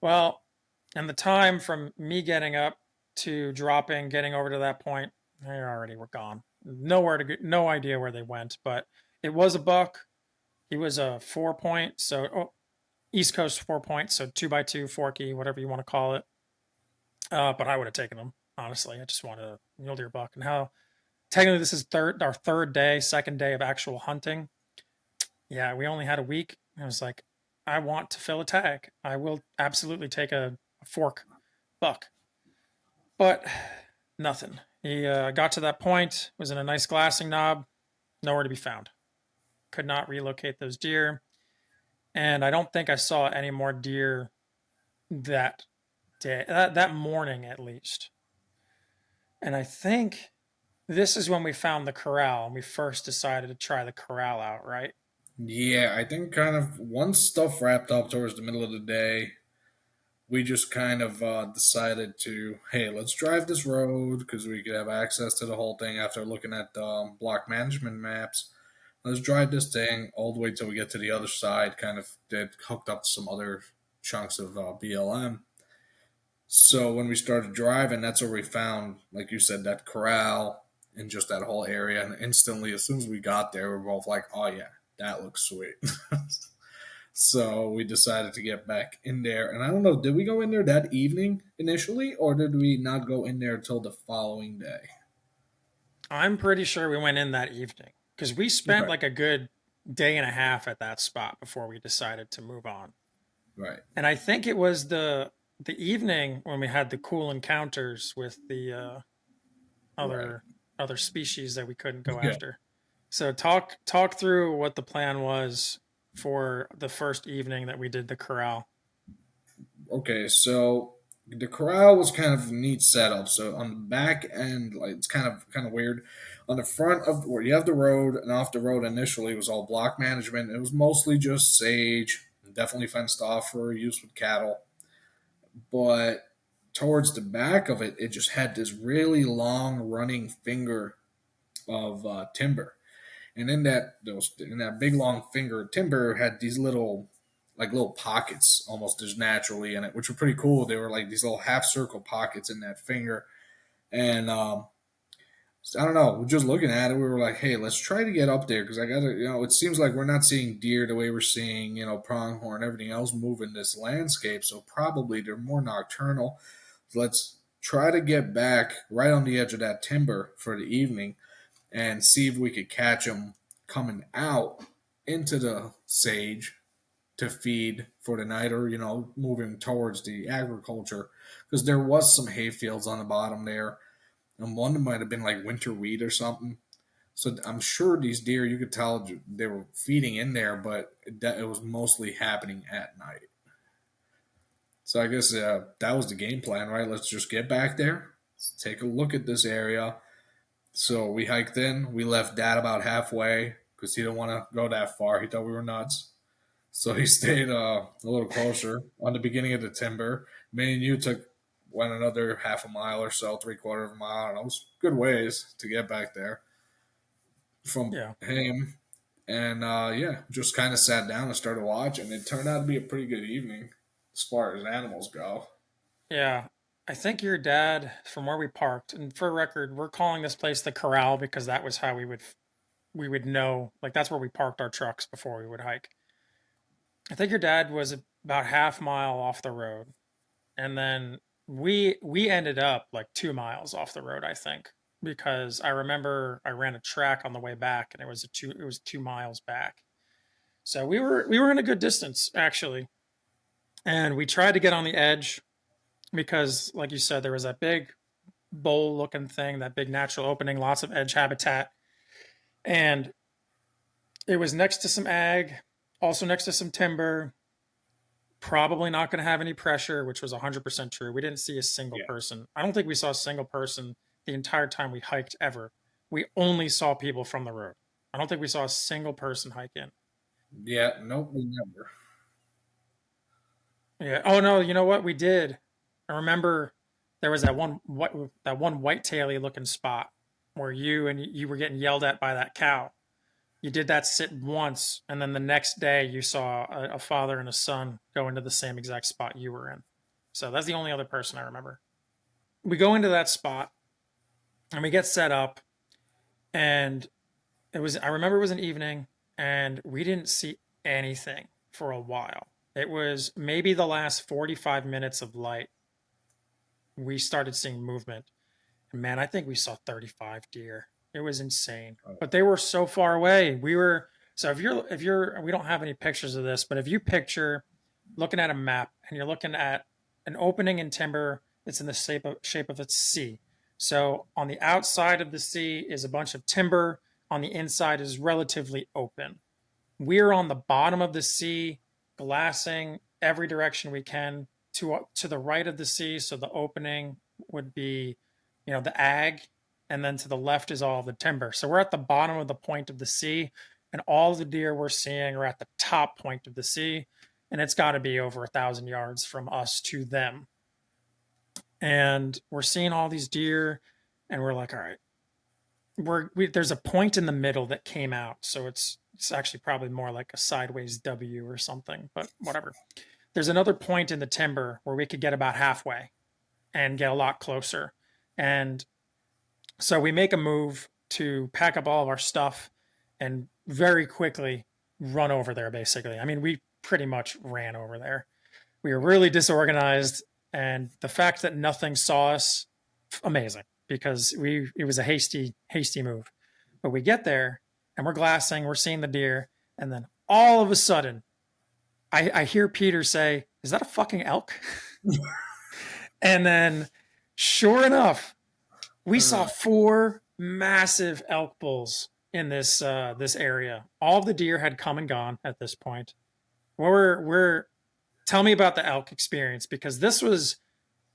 Well, and the time from me getting up to dropping, getting over to that point, they already were gone. Nowhere to go, no idea where they went, but it was a buck. He was a 4-point, so East Coast 4-point, so 2x2, forky, whatever you want to call it. But I would have taken him. honestly. I just want a mule deer buck. And how technically this is our third day, second day of actual hunting. Yeah, we only had a week. I was like, I want to fill a tag. I will absolutely take a fork buck. But nothing. He got to that point, was in a nice glassing knob, nowhere to be found. Could not relocate those deer. And I don't think I saw any more deer that day, that morning at least. And I think this is when we found the corral and we first decided to try the corral out, right? Yeah, I think kind of once stuff wrapped up towards the middle of the day, we just kind of decided to, hey, let's drive this road because we could have access to the whole thing after looking at the block management maps. Let's drive this thing all the way till we get to the other side. Kind of did hooked up to some other chunks of BLM. So when we started driving, that's where we found, like you said, that corral and just that whole area. And instantly, as soon as we got there, we were both like, "Oh yeah, that looks sweet." So we decided to get back in there. And I don't know, did we go in there that evening initially, or did we not go in there until the following day? I'm pretty sure we went in that evening because we spent Okay, like a good day and a half at that spot before we decided to move on. right. And I think it was the evening when we had the cool encounters with the Right. other other species that we couldn't go Yeah. after. So talk through what the plan was for the first evening that we did the corral. Okay, so the corral was kind of a neat setup. So on the back end, like it's kind of weird. On the front of where you have the road, and off the road initially was all block management. It was mostly just sage, definitely fenced off for use with cattle. But towards the back of it, it just had this really long running finger of timber, and in that big long finger of timber had these little pockets almost just naturally in it, which were pretty cool. They were like these little half circle pockets in that finger, and I don't know. Just looking at it, we were like, "Hey, let's try to get up there because I gotta, it seems like we're not seeing deer the way we're seeing, pronghorn, everything else move in this landscape. So probably they're more nocturnal. So let's try to get back right on the edge of that timber for the evening and see if we could catch them coming out into the sage to feed for the night, or moving towards the agriculture, because there was some hay fields on the bottom there, and one might have been like winter wheat or something. So I'm sure these deer, you could tell they were feeding in there, but it was mostly happening at night. So I guess that was the game plan, right? Let's just get back there, take a look at this area. So we hiked in. We left Dad about halfway because he didn't want to go that far. He thought we were nuts. So he stayed a little closer on the beginning of the timber. Me and you went another half a mile or so, three-quarter of a mile. And it was good ways to get back there from Yeah. him. And yeah, just kind of sat down and started watching. It turned out to be a pretty good evening as far as animals go. Yeah. I think your dad, from where we parked, and for record, we're calling this place the corral because that was how we would know, like that's where we parked our trucks before we would hike. I think your dad was about half mile off the road, and then we ended up like 2 miles off the road, I think, because I remember I ran a track on the way back, and it was 2 miles back. So we were in a good distance actually, and we tried to get on the edge because, like you said, there was that big bowl looking thing, that big natural opening, lots of edge habitat, and it was next to some ag, also next to some timber. Probably not going to have any pressure, which was 100% true. We didn't see a single Yeah. person. I don't think we saw a single person the entire time we hiked ever. We only saw people from the road. I don't think we saw a single person hike in. Yeah. Nope. We never. Yeah. Oh no, you know what? We did. I remember there was that one white-taily looking spot where you were getting yelled at by that cow. You did that sit once, and then the next day you saw a father and a son go into the same exact spot you were in. So that's the only other person I remember. We go into that spot and we get set up, and I remember it was an evening, and we didn't see anything for a while. It was maybe the last 45 minutes of light we started seeing movement. And man, I think we saw 35 deer. It was insane. Oh, But they were so far away. We were so if you're we don't have any pictures of this, but if you picture looking at a map and you're looking at an opening in timber that's in the shape of a C. So on the outside of the C is a bunch of timber, on the inside is relatively open. We're on the bottom of the C, glassing every direction we can to the right of the C. So the opening would be, the ag, and then to the left is all the timber. So we're at the bottom of the point of the C, and all the deer we're seeing are at the top point of the C, and it's got to be over 1,000 yards from us to them. And we're seeing all these deer, and we're like, all right, there's a point in the middle that came out, so it's actually probably more like a sideways W or something, but whatever. There's another point in the timber where we could get about halfway and get a lot closer. And so we make a move to pack up all of our stuff and very quickly run over there, basically. I mean, we pretty much ran over there. We were really disorganized, and the fact that nothing saw us, amazing, because it was a hasty move. But we get there and we're glassing, we're seeing the deer, and then all of a sudden, I hear Peter say, "Is that a fucking elk?" And then, sure enough, we saw 4 massive elk bulls in this area. All of the deer had come and gone at this point. We're tell me about the elk experience, because this was,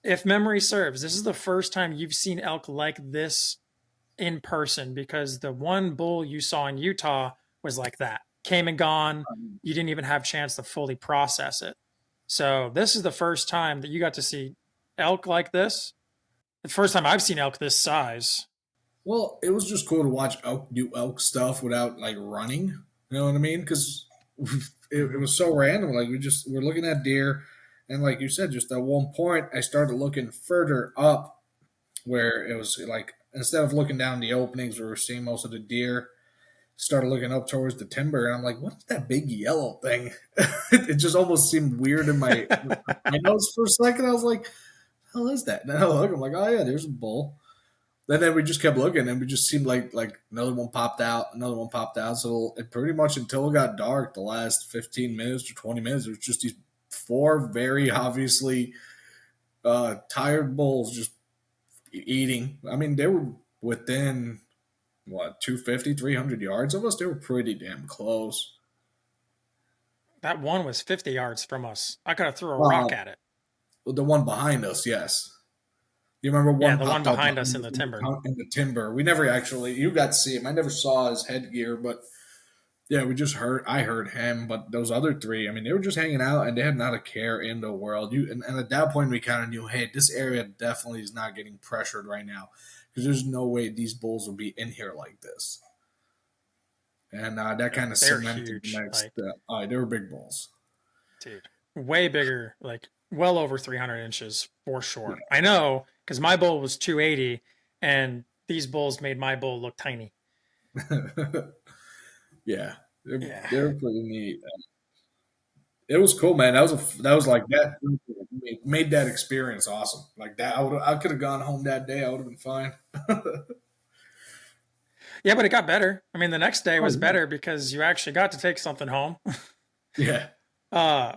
if memory serves, this is the first time you've seen elk like this in person, because the one bull you saw in Utah was like that, came and gone. You didn't even have a chance to fully process it. So this is the first time that you got to see elk like this. The first time I've seen elk this size. well, it was just cool to watch elk do elk stuff without like running. You know what I mean? Because it was so random. Like we're looking at deer, and like you said, just at one point, I started looking further up where it was like instead of looking down the openings where we're seeing most of the deer, started looking up towards the timber, and I'm like, "What's that big yellow thing?" It just almost seemed weird in my nose for a second. I was like, "Hell is that?" And then I look, I'm like, "Oh yeah, there's a bull." Then we just kept looking, and we just seemed like another one popped out, another one popped out. So it pretty much until it got dark, the last 15 minutes or 20 minutes, it was just these 4 very obviously tired bulls just eating. I mean, they were within what 250, 300 yards of us. They were pretty damn close. That one was 50 yards from us. I could have threw a rock Well, at it. the one behind us, yes. You remember Yeah, one the one popped out behind us behind in us the timber. in the timber. We never actually, you got to see him. I never saw his headgear, but yeah, I heard him, but those other 3, I mean, they were just hanging out and they had not a care in the world. And at that point, we kind of knew, hey, this area definitely is not getting pressured right now because there's no way these bulls will be in here like this. And that kind of They're cemented the huge. next. Like, They were big bulls. dude, way bigger, like well over 300 inches for Yeah, sure. I know, because my bull was 280, and these bulls made my bull look tiny. yeah, Yeah. they're pretty neat. It was cool, man. That was like that made that experience awesome. Like that, I could have gone home that day. I would have been fine. Yeah, but it got better. I mean, the next day Oh was yeah, better because you actually got to take something home. yeah. I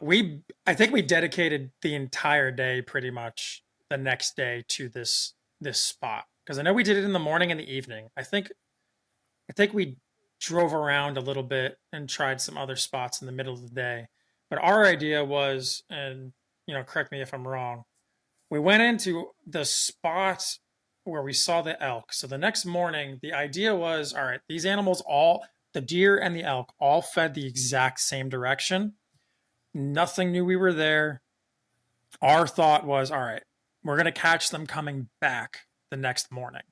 think we dedicated the entire day pretty much the next day to this spot, because I know we did it in the morning and the evening. I think we drove around a little bit and tried some other spots in the middle of the day. But our idea was, and correct me if I'm wrong, we went into the spot where we saw the elk. So the next morning, the idea was, all right, these animals all, the deer and the elk, all fed the exact same direction. Nothing knew we were there. Our thought was, all right, we're going to catch them coming back the next morning.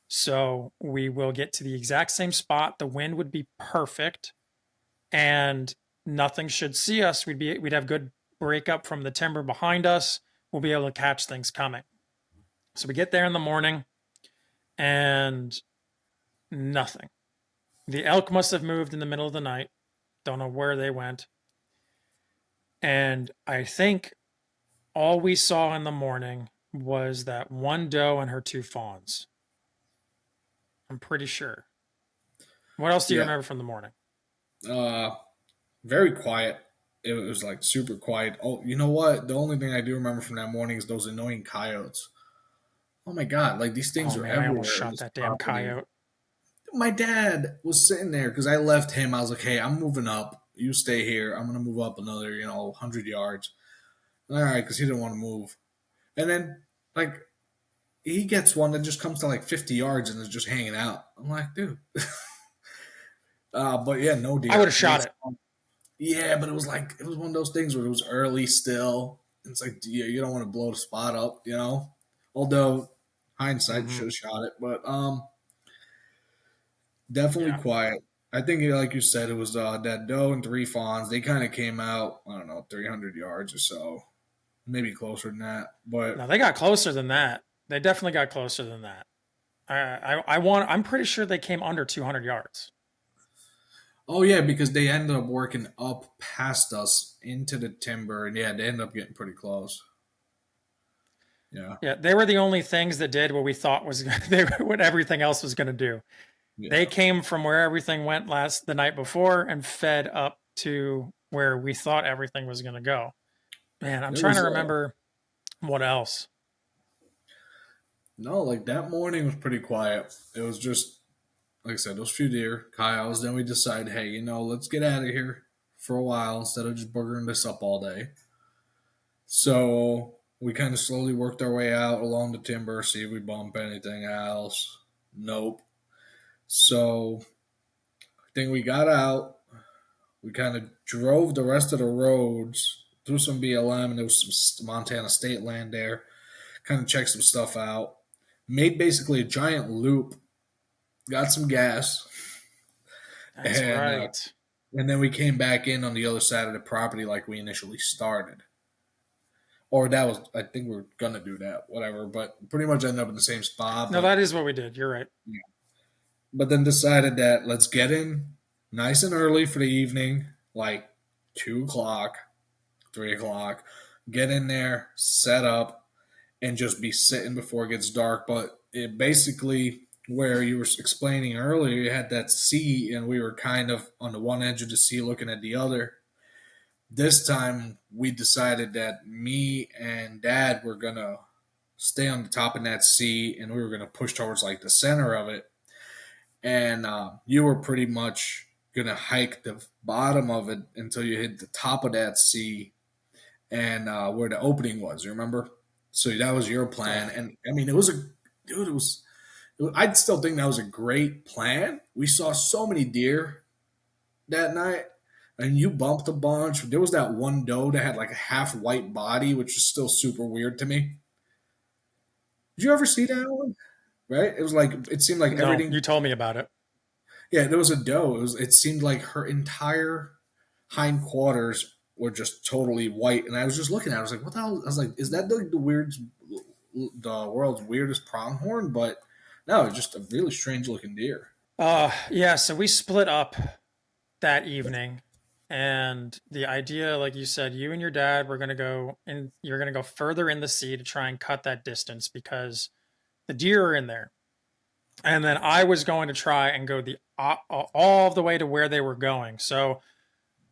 So we will get to the exact same spot. The wind would be perfect, and nothing should see us. We'd have good breakup from the timber behind us. We'll be able to catch things coming. So we get there in the morning, and nothing. The elk must have moved in the middle of the night. Don't know where they went. And I think all we saw in the morning was that one doe and her two fawns. I'm pretty sure. What else do you Yeah. remember from the morning? Uh, very quiet. It was like super quiet. Oh, you know what? The only thing I do remember from that morning is those annoying coyotes. Oh my god! Like these things Oh are man, I almost everywhere in shot this that damn property. coyote. My dad was sitting there because I left him. I was like, "Hey, I'm moving up. You stay here. I'm gonna move up another, 100 yards." All right, because he didn't want to move. And then, like, he gets one that just comes to like 50 yards and is just hanging out. I'm like, dude. But yeah, no I would deer. have shot it. Yeah, but it was one of those things where it was early still. It's like you don't want to blow the spot up. Although hindsight Hmm. should have shot it, but definitely Yeah. quiet. I think, like you said, it was that doe and three fawns. They kind of came out, I don't know, 300 yards or so, maybe closer than that. But No, they got closer than that. They definitely got closer than that. I'm pretty sure they came under 200 yards. oh yeah, because they ended up working up past us into the timber, and yeah, they ended up getting pretty close. Yeah, Yeah, they were the only things that did what we thought was what everything else was going to do. They yeah. came from where everything went the night before and fed up to where we thought everything was going to go. Man, I'm There trying to was remember what else. no, like that morning was pretty quiet. It was just like I said, those few deer, coyotes. Then we decide, hey, let's get out of here for a while instead of just burgering this up all day. So we kind of slowly worked our way out along the timber, see if we bump anything else. Nope. So I think we got out. We kind of drove the rest of the roads through some BLM, and there was some Montana state land there. Kind of checked some stuff out. Made basically a giant loop. Got some gas, That's and right. and then we came back in on the other side of the property like we initially started. Or that was, I think we are gonna do that, whatever. But pretty much ended up in the same spot. No, But that is what we did. You're right. then decided that let's get in nice and early for the evening, like 2 o'clock, 3 o'clock. Get in there, set up, and just be sitting before it gets dark. But it basically, where you were explaining earlier, you had that sea, and we were kind of on the one edge of the sea looking at the other. This time, we decided that me and Dad were gonna stay on the top of that sea, and we were gonna push towards like the center of it. And you were pretty much gonna hike the bottom of it until you hit the top of that sea and where the opening was. You remember? So that was your plan, Yeah. and I mean, it was a dude. I'd still think that was a great plan. We saw so many deer that night, and you bumped a bunch. There was that one doe that had like a half white body, which is still super weird to me. Did you ever see that one? Right? It was like it seemed like No, everything. you told me about it. Yeah, there was a doe. It seemed like her entire hindquarters were just totally white, and I was just looking at it. I was like, "What the hell?" I was like, "Is that the world's weirdest pronghorn?" But no, it's just a really strange looking deer. Yeah, so we split up that evening. And the idea, like you said, you and your dad were going to go and you're going to go further in the sea to try and cut that distance because the deer are in there. And then I was going to try and go all the way to where they were going. So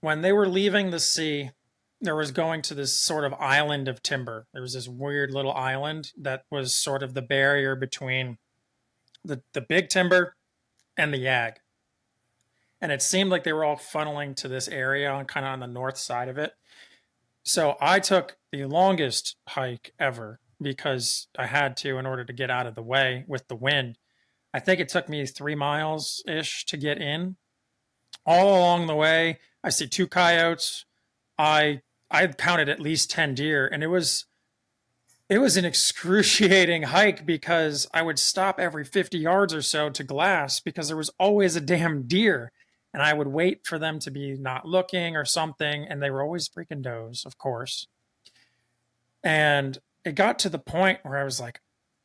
when they were leaving the sea, there was going to this sort of island of timber. There was this weird little island that was sort of the barrier between the big timber and the yag. And it seemed like they were all funneling to this area on kind of on the north side of it. So I took the longest hike ever because I had to in order to get out of the way with the wind. I think it took me 3 miles ish to get in. All along the way, I see two coyotes. I I counted at least 10 deer, and it was an excruciating hike because I would stop every 50 yards or so to glass because there was always a damn deer. And I would wait for them to be not looking or something. And they were always freaking does, of course. And it got to the point where I was like,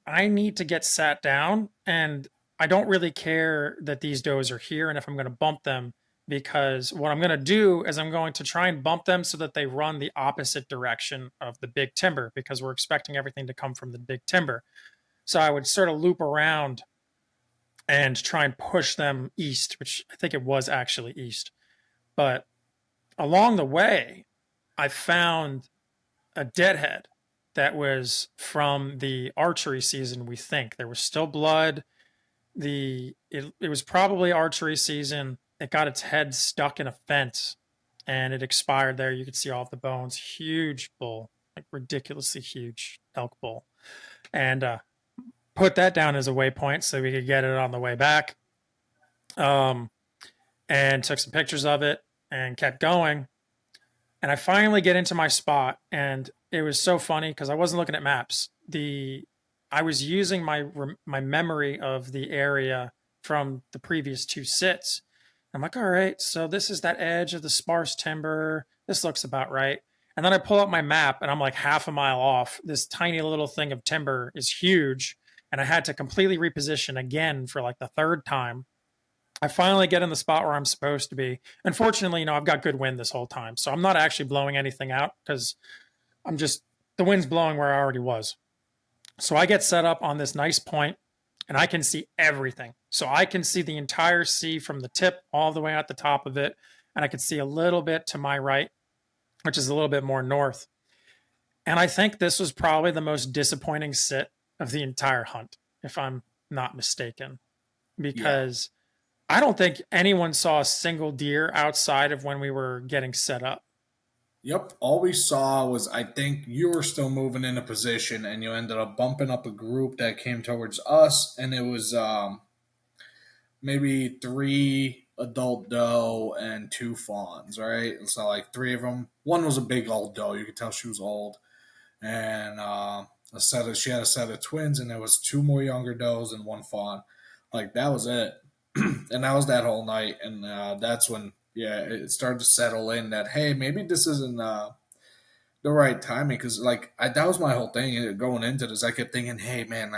I need to get sat down. And I don't really care that these does are here. And if I'm going to bump them, because what I'm going to do is I'm going to try and bump them so that they run the opposite direction of the big timber because we're expecting everything to come from the big timber. So I would sort of loop around and try and push them east, which I think it was actually east. But along the way, I found a deadhead that was from the archery season. We think there was still blood. It was probably archery season. It got its head stuck in a fence and it expired there. You could see all of the bones. Huge bull, like ridiculously huge elk bull. And put that down as a waypoint so we could get it on the way back. Um, and took some pictures of it and kept going. And I finally get into my spot, and it was so funny because I wasn't looking at maps. I was using my memory of the area from the previous two sits. I'm like, all right, so this is that edge of the sparse timber. This looks about right. And then I pull up my map, and I'm like half a mile off. This tiny little thing of timber is huge, and I had to completely reposition again for like the third time. I finally get in the spot where I'm supposed to be. Unfortunately, I've got good wind this whole time. So I'm not actually blowing anything out because the wind's blowing where I already was. So I get set up on this nice point and I can see everything. So I can see the entire sea from the tip all the way at the top of it. And I can see a little bit to my right, which is a little bit more north. And I think this was probably the most disappointing sit of the entire hunt, if I'm not mistaken, Yeah. because I don't think anyone saw a single deer outside of when we were getting set up. Yep. All we saw was, I think you were still moving in a position, and you ended up bumping up a group that came towards us, and it was maybe three adult doe and two fawns, right? So like three of them. One was a big old doe. You could tell she was old, and she had a set of twins, and there was two more younger does and one fawn. Like that was it, and that was that whole night. And that's when it started to settle in that hey, maybe this isn't the right timing because that was my whole thing going into this. I kept thinking, hey man,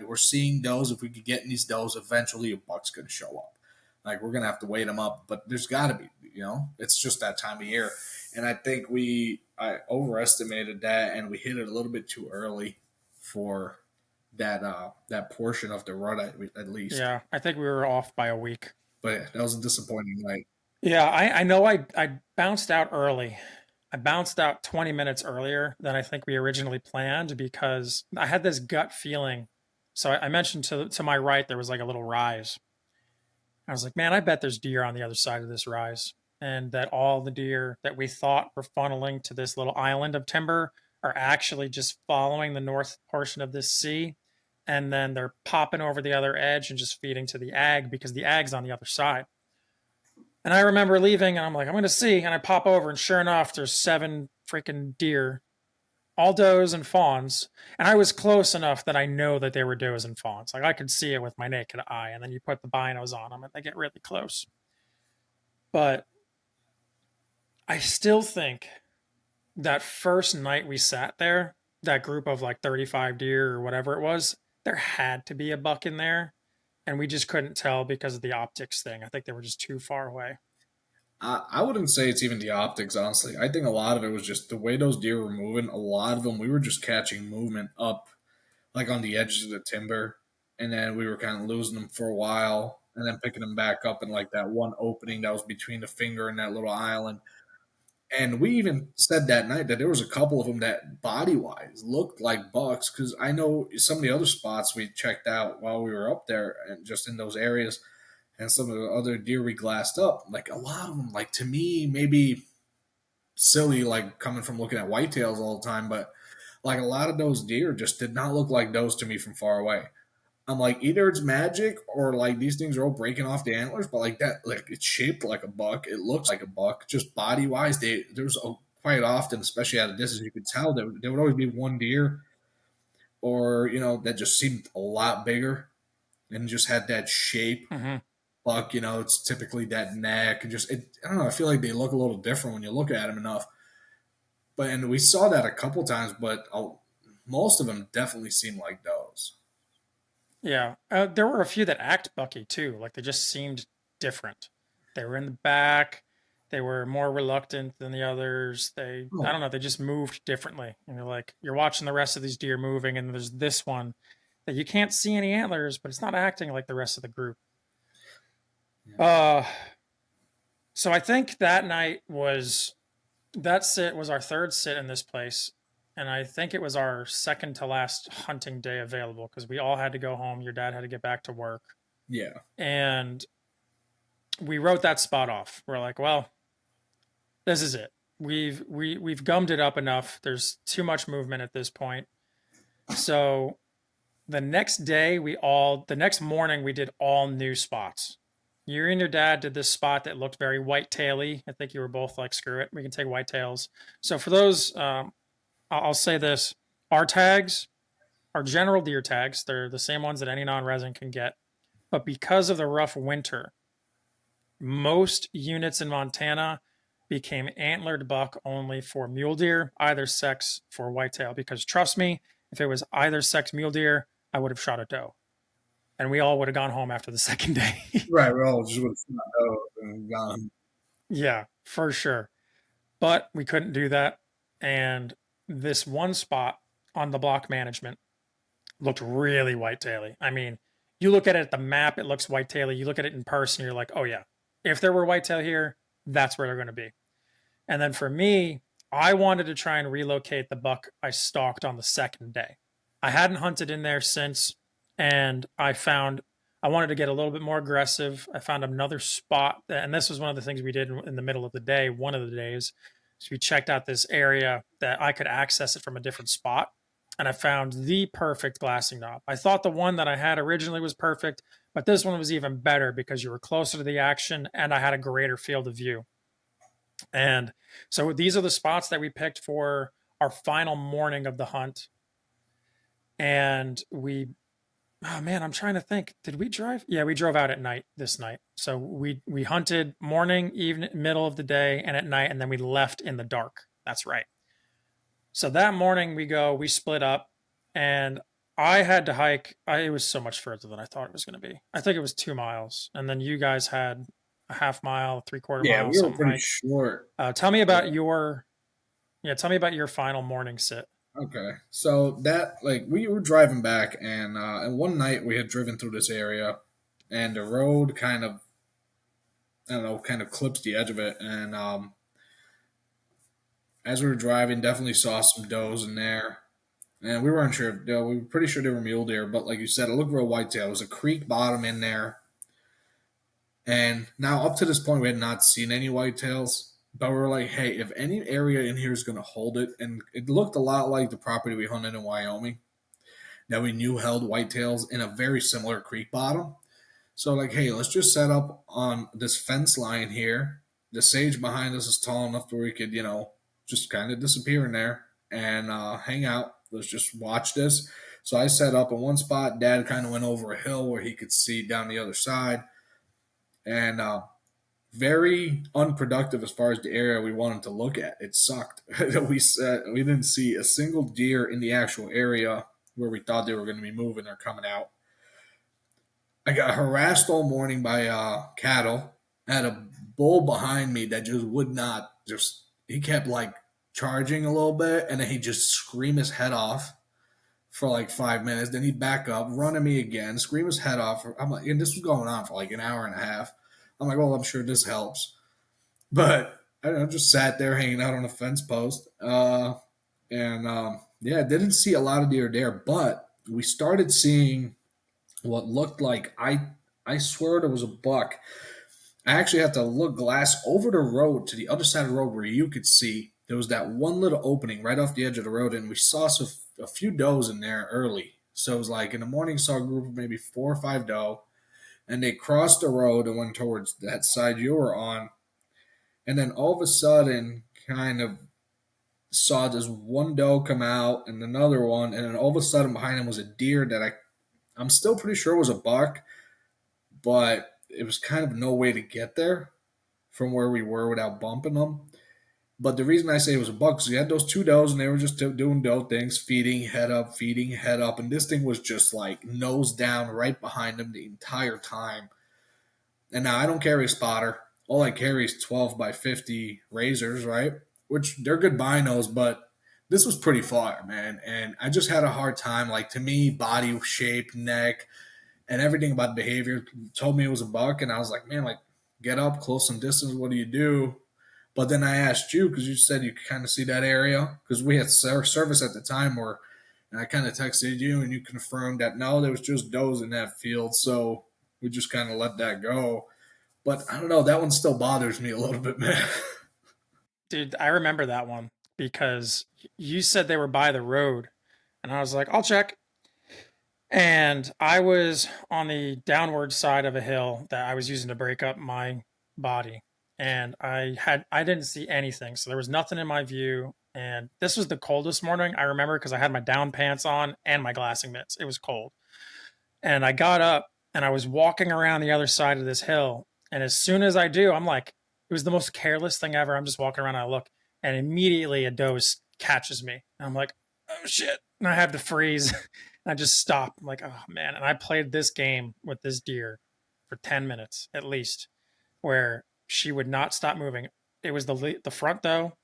we're seeing does. If we could get in these does, eventually a buck's gonna show up. Like we're gonna have to wait them up, but there's got to be, it's just that time of year. And I think I overestimated that, and we hit it a little bit too early for that portion of the run at least. Yeah, I think we were off by a week. But yeah, that was a disappointing night. Yeah, I know I bounced out early. I bounced out 20 minutes earlier than I think we originally planned because I had this gut feeling. So I mentioned to my right there was like a little rise. I was like, man, I bet there's deer on the other side of this rise. And that all the deer that we thought were funneling to this little island of timber are actually just following the north portion of this sea. And then they're popping over the other edge and just feeding to the ag because the ag's on the other side. And I remember leaving and I'm like, I'm going to see. And I pop over and sure enough, there's 7 freaking deer, all does and fawns. And I was close enough that I know that they were does and fawns. Like I could see it with my naked eye. And then you put the binos on them and they get really close. But I still think that first night we sat there, that group of like 35 deer or whatever it was, there had to be a buck in there. And we just couldn't tell because of the optics thing. I think they were just too far away. I wouldn't say it's even the optics, honestly. I think a lot of it was just the way those deer were moving. A lot of them, we were just catching movement up, like on the edges of the timber, and then we were kind of losing them for a while, and then picking them back up in like that one opening that was between the finger and that little island. And we even said that night that there was a couple of them that body wise looked like bucks because I know some of the other spots we checked out while we were up there and just in those areas and some of the other deer we glassed up, like a lot of them, like to me, maybe silly, like coming from looking at whitetails all the time, but like a lot of those deer just did not look like those to me from far away. I'm like, either it's magic or like these things are all breaking off the antlers, but like that, like it's shaped like a buck. It looks like a buck, just body wise. There's quite often, especially at a distance, you could tell that there would always be one deer or, that just seemed a lot bigger and just had that shape. Mm-hmm. Buck, it's typically that neck and I don't know. I feel like they look a little different when you look at them enough. But and we saw that a couple times, but most of them definitely seem like those. Yeah. There were a few that act bucky too. Like they just seemed different. They were in the back. They were more reluctant than the others. I Oh, don't know, they just moved differently. And you're like, you're watching the rest of these deer moving, and there's this one that you can't see any antlers, but it's not acting like the rest of the group. yeah. Uh, so I think that sit was our third sit in this place. And I think it was our second to last hunting day available because we all had to go home. Your dad had to get back to work. Yeah. And we wrote that spot off. We're like, well, this is it. We've gummed it up enough. There's too much movement at this point. So the next morning we did all new spots. You and your dad did this spot that looked very white-taily. I think you were both like, screw it, we can take whitetails. So for those, I'll say this: our tags are general deer tags. They're the same ones that any non-resident can get. But because of the rough winter, most units in Montana became antlered buck only for mule deer, either sex for whitetail. Because trust me, if it was either sex mule deer, I would have shot a doe. And we all would have gone home after the second day. Right. We all just would have and gone. Yeah, for sure. But we couldn't do that. And this one spot on the block management looked really whitetaily. I mean, you look at it at the map, it looks whitetaily. You look at it in person, you're like, oh yeah, if there were whitetail here, that's where they're going to be. And then for me, I wanted to try and relocate the buck I stalked on the second day. I hadn't hunted in there since, and I wanted to get a little bit more aggressive. I found another spot, and this was one of the things we did in the middle of the day, one of the days. So we checked out this area that I could access it from a different spot, and I found the perfect glassing knob. I thought the one that I had originally was perfect, but this one was even better because you were closer to the action and I had a greater field of view. And so these are the spots that we picked for our final morning of the hunt. And oh man, I'm trying to think. Did we drive? Yeah, we drove out at night this night. So we hunted morning, evening, middle of the day, and at night, and then we left in the dark. That's right. So that morning we split up, and I had to hike. It was so much further than I thought it was going to be. I think it was 2 miles, and then you guys had a half mile, three-quarter Yeah, mile, we were something pretty hike. short. Tell me Yeah. about your Yeah, tell me about your final morning sit. Okay. So that like we were driving back and one night we had driven through this area and the road kind of I don't know, kind of clips the edge of it and as we were driving definitely saw some does in there. And we weren't sure if we were pretty sure they were mule deer, but like you said, it looked real whitetail. It was a creek bottom in there. And now up to this point we had not seen any whitetails. But we were like, hey, if any area in here is gonna hold it, and it looked a lot like the property we hunted in Wyoming that we knew held whitetails in a very similar creek bottom. So like, hey, let's just set up on this fence line here. The sage behind us is tall enough where we could, just kind of disappear in there and hang out. Let's just watch this. So I set up in one spot. Dad kind of went over a hill where he could see down the other side, and very unproductive as far as the area we wanted to look at. It sucked. We didn't see a single deer in the actual area where we thought they were going to be moving or coming out. I got harassed all morning by cattle. I had a bull behind me that just would not just. He kept like charging a little bit, and then he'd just scream his head off for like 5 minutes. Then he'd back up, run at me again, scream his head off. I'm like, and this was going on for like an hour and a half. I'm like, well, I'm sure this helps, but I don't know, just sat there hanging out on a fence post. And yeah, didn't see a lot of deer there, but we started seeing what looked like I swear there was a buck. I actually had to look glass over the road to the other side of the road where you could see there was that one little opening right off the edge of the road, and we saw a few does in there early. So it was like in the morning, saw a group of maybe 4 or 5 doe, and they crossed the road and went towards that side you were on. And then all of a sudden, kind of saw this one doe come out and another one, and then all of a sudden behind him was a deer that I'm still pretty sure was a buck, but it was kind of no way to get there from where we were without bumping them. But the reason I say it was a buck is you had those two does and they were just doing doe things, feeding head up, and this thing was just like nose down right behind them the entire time. And now I don't carry a spotter. all I carry is 12 by 50 razors, right? Which they're good binos, but this was pretty far, man. And I just had a hard time. Like, to me, body shape, neck, and everything about behavior told me it was a buck. And I was like, man, like, get up, close some distance. What do you do? But then I asked you because you said you could kind of see that area because we had service at the time where, and I kind of texted you and you confirmed that no, there was just does in that field. So we just kind of let that go. But I don't know, that one still bothers me a little bit, man. Dude, I remember that one because you said they were by the road, and I was like, I'll check. And I was on the downward side of a hill that I was using to break up my body. And I didn't see anything. So there was nothing in my view. And this was the coldest morning I remember because I had my down pants on and my glassing mitts. It was cold. And I got up and I was walking around the other side of this hill. And as soon as I do, I'm like, it was the most careless thing ever. I'm just walking around and I look, and immediately a doe catches me. And I'm like, oh shit. And I have to freeze. And I just stop. I'm like, oh man. And I played this game with this deer for 10 minutes at least, where she would not stop moving. It was the front doe,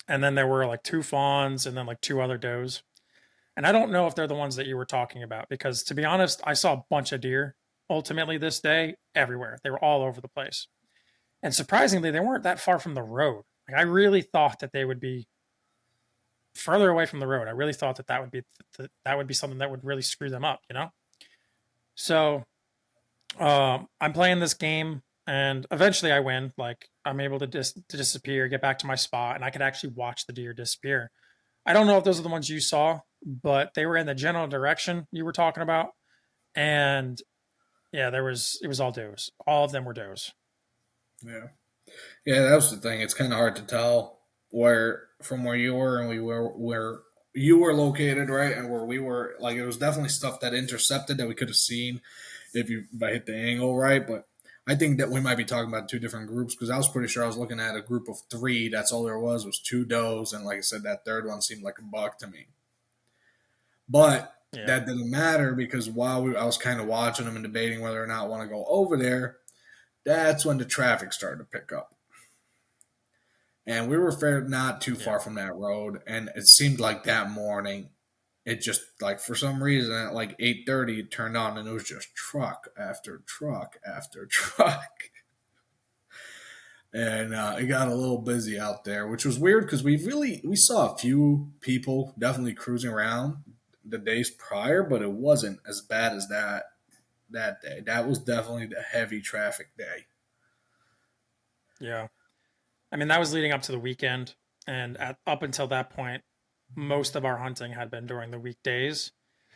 and then there were like two fawns, and then like two other does. And I don't know if they're the ones that you were talking about because, to be honest, I saw a bunch of deer ultimately this day everywhere. They were all over the place. And surprisingly, they weren't that far from the road. Like, I really thought that they would be further away from the road. I really thought that that would be something that would really screw them up, you know? So I'm playing this game, and eventually I win. Like, I'm able to disappear, get back to my spot, and I could actually watch the deer disappear. I don't know if those are the ones you saw, but they were in the general direction you were talking about. And yeah, it was all does. All of them were does. Yeah. Yeah, that was the thing. It's kind of hard to tell where from where you were and we were where you were located, right, and where we were. Like, it was definitely stuff that intercepted that we could have seen if I hit the angle right. But I think that we might be talking about two different groups because I was pretty sure I was looking at a group of three. That's all there was two does, and like I said, that third one seemed like a buck to me. But Yeah. that didn't matter because I was kind of watching them and debating whether or not I want to go over there. That's when the traffic started to pick up. And we were fair not too Yeah. far from that road, and it seemed like that morning it just like for some reason at like 8:30 it turned on and it was just truck after truck after truck. And it got a little busy out there, which was weird because we saw a few people definitely cruising around the days prior, but it wasn't as bad as that day. That was definitely the heavy traffic day. Yeah. I mean, that was leading up to the weekend, and up until that point, most of our hunting had been during the weekdays.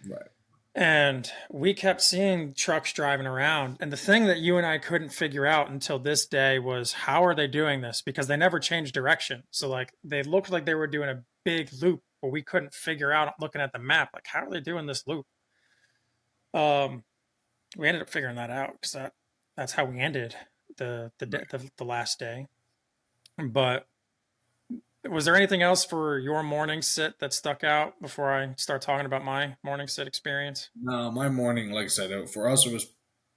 Right. And we kept seeing trucks driving around. And the thing that you and I couldn't figure out until this day was how are they doing this? Because they never changed direction. So, like, they looked like they were doing a big loop, but we couldn't figure out looking at the map, like, how are they doing this loop? Um, we ended up figuring that out because that's how we ended Right. the last day. But was there anything else for your morning sit that stuck out before I start talking about my morning sit experience? No, my morning, like I said, for us it was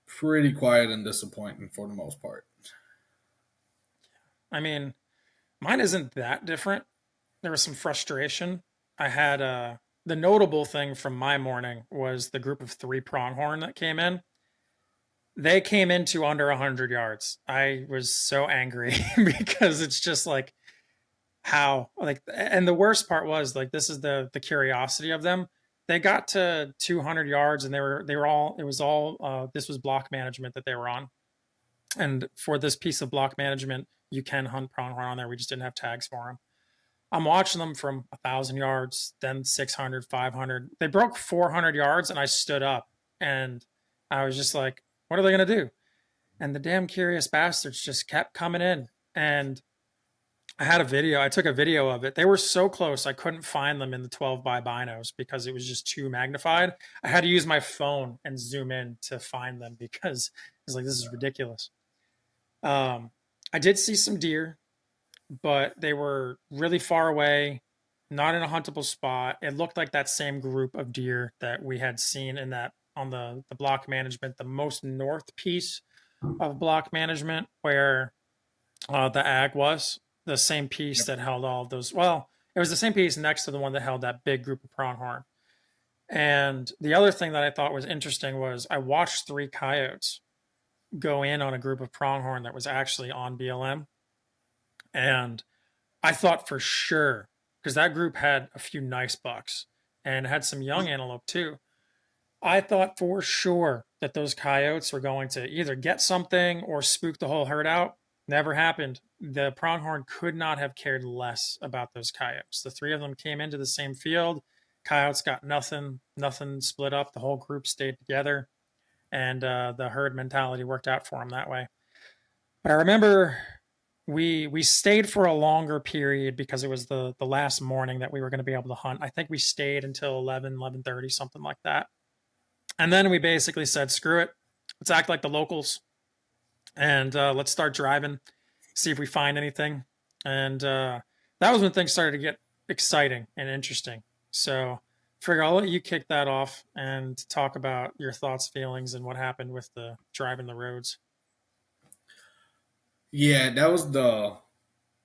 pretty quiet and disappointing for the most part. I mean, mine isn't that different. There was some frustration. I had the notable thing from my morning was the group of three pronghorn that came in. They came into under 100 yards. I was so angry because it's just like how like, and the worst part was like, this is the curiosity of them. They got to 200 yards and they were all it was all this was block management that they were on. And for this piece of block management, you can hunt pronghorn on there. We just didn't have tags for them. I'm watching them from 1,000 yards, then 600, 500. They broke 400 yards, and I stood up, and I was just like, "What are they gonna do?" And the damn curious bastards just kept coming in. And I had a video. I took a video of it. They were so close, I couldn't find them in the 12 by binos because it was just too magnified. I had to use my phone and zoom in to find them because it's like this is ridiculous. Um, I did see some deer, but they were really far away, not in a huntable spot. It looked like that same group of deer that we had seen in that on the block management, the most north piece of block management, where The ag was the same piece Yep. that held all of those. Well, it was the same piece next to the one that held that big group of pronghorn. And the other thing that I thought was interesting was I watched three coyotes go in on a group of pronghorn that was actually on BLM. And I thought for sure, because that group had a few nice bucks and had some young antelope too. I thought for sure that those coyotes were going to either get something or spook the whole herd out. Never happened. The pronghorn could not have cared less about those coyotes. The three of them came into the same field. Coyotes got nothing, nothing split up. The whole group stayed together, and the herd mentality worked out for them that way. But I remember we stayed for a longer period because it was the last morning that we were going to be able to hunt. I think we stayed until 11:30, something like that. And then we basically said, screw it. Let's act like the locals and let's start driving, see if we find anything. And that was when things started to get exciting and interesting. So, figure I'll let you kick that off and talk about your thoughts, feelings, and what happened with the driving the roads. Yeah, that was the.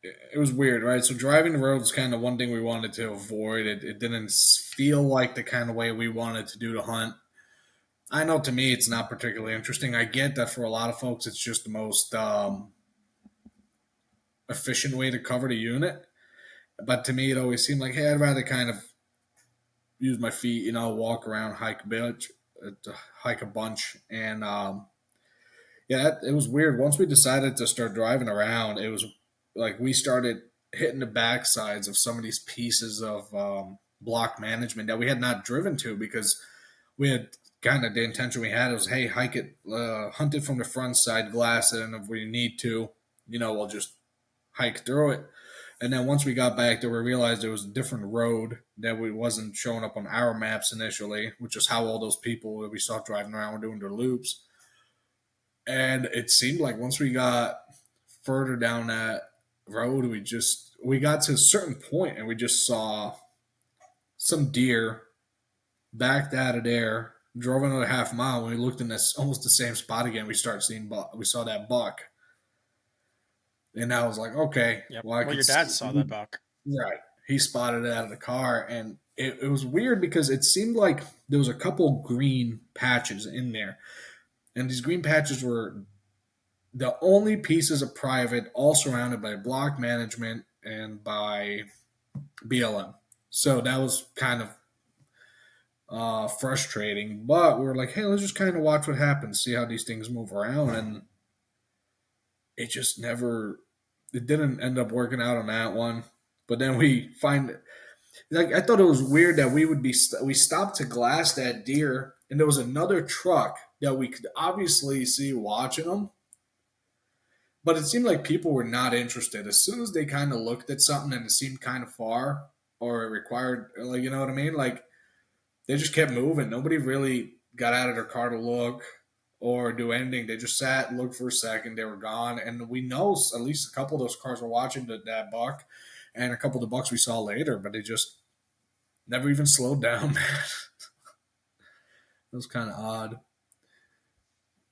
It was weird, right? So driving the road was kind of one thing we wanted to avoid. It didn't feel like the kind of way we wanted to do the hunt. I know to me it's not particularly interesting. I get that for a lot of folks it's just the most efficient way to cover the unit. But to me it always seemed like, hey, I'd rather kind of use my feet, walk around, hike a bunch, and yeah, it was weird. Once we decided to start driving around, it was like we started hitting the backsides of some of these pieces of block management that we had not driven to because we had kind of the intention we had was, hey, hike it, hunt it from the front side, glass it, and if we need to, we'll just hike through it. And then once we got back there, we realized there was a different road that we wasn't showing up on our maps initially, which is how all those people that we saw driving around were doing their loops. And it seemed like once we got further down that road, we got to a certain point and we just saw some deer backed out of there, drove another half mile. When we looked in this almost the same spot again, we saw that buck, and I was like, okay, Yep. well I Well, could your dad see, saw that buck. right. He spotted it out of the car, and it was weird because it seemed like there was a couple green patches in there, and these green patches were the only pieces of private, all surrounded by block management and by BLM. So that was kind of frustrating. But we were like, hey, let's just kind of watch what happens, see how these things move around, and it just never. It didn't end up working out on that one. But then we find like I thought it was weird that we stopped to glass that deer, and there was another truck that we could obviously see watching them, but it seemed like people were not interested. As soon as they kind of looked at something and it seemed kind of far or it required, like, you know what I mean? Like, they just kept moving. Nobody really got out of their car to look or do anything. They just sat, looked for a second, they were gone. And we know at least a couple of those cars were watching that buck and a couple of the bucks we saw later, but they just never even slowed down, man. It was kind of odd.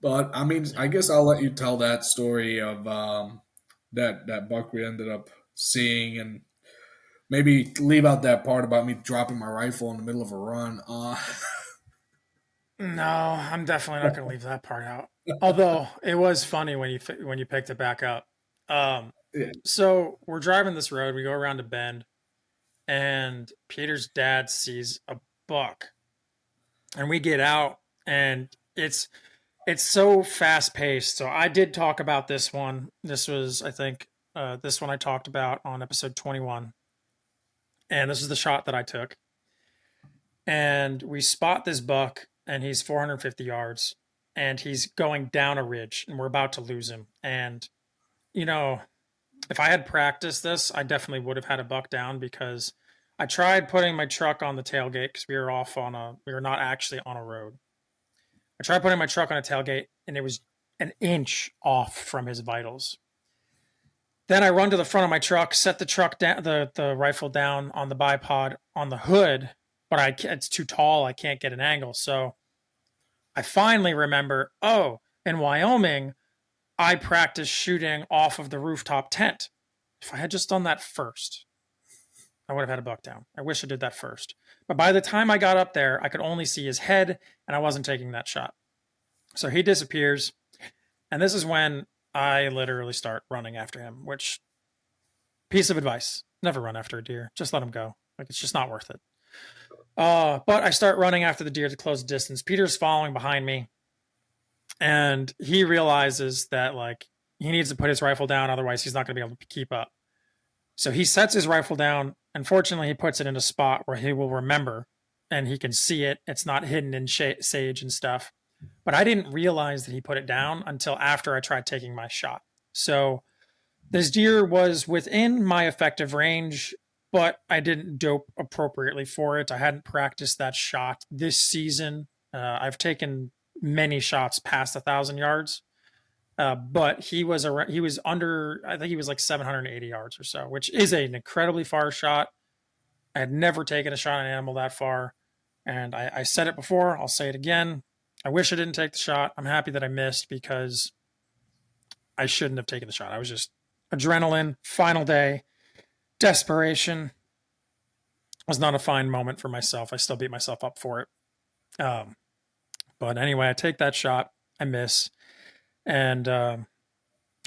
But I mean, Yeah. I guess I'll let you tell that story of that buck we ended up seeing, and maybe leave out that part about me dropping my rifle in the middle of a run. No, I'm definitely not going to leave that part out. Although it was funny when you picked it back up. Um, Yeah. so we're driving this road. We go around a bend, and Peter's dad sees a buck, and we get out, and it's so fast paced. So I did talk about this one. This was, I think, this one I talked about on episode 21, and this is the shot that I took. And we spot this buck, and he's 450 yards, and he's going down a ridge, and we're about to lose him. And you know, if I had practiced this, I definitely would have had a buck down because I tried putting my truck on the tailgate because we were not actually on a road. I tried putting my truck on a tailgate and it was an inch off from his vitals. Then I run to the front of my truck, set the truck down, the rifle down on the bipod on the hood, but it's too tall. I can't get an angle. So I finally remember, oh, in Wyoming, I practiced shooting off of the rooftop tent. If I had just done that first, I would have had a buck down. I wish I did that first. But by the time I got up there, I could only see his head, and I wasn't taking that shot. So he disappears, and this is when I literally start running after him, which, piece of advice, never run after a deer. Just let him go. Like, it's just not worth it. But I start running after the deer to close the distance. Peter's following behind me, and he realizes that, like, he needs to put his rifle down, otherwise he's not going to be able to keep up. So he sets his rifle down. Unfortunately, he puts it in a spot where he will remember and he can see it. It's not hidden in sage and stuff. But I didn't realize that he put it down until after I tried taking my shot. So this deer was within my effective range, but I didn't dope appropriately for it. I hadn't practiced that shot this season. I've taken many shots past 1,000 yards, but he was under. I think he was like 780 yards or so, which is an incredibly far shot. I had never taken a shot at an animal that far, and I said it before. I'll say it again. I wish I didn't take the shot. I'm happy that I missed because I shouldn't have taken the shot. I was just adrenaline, final day, desperation. It was not a fine moment for myself. I still beat myself up for it. But anyway, I take that shot. I miss, and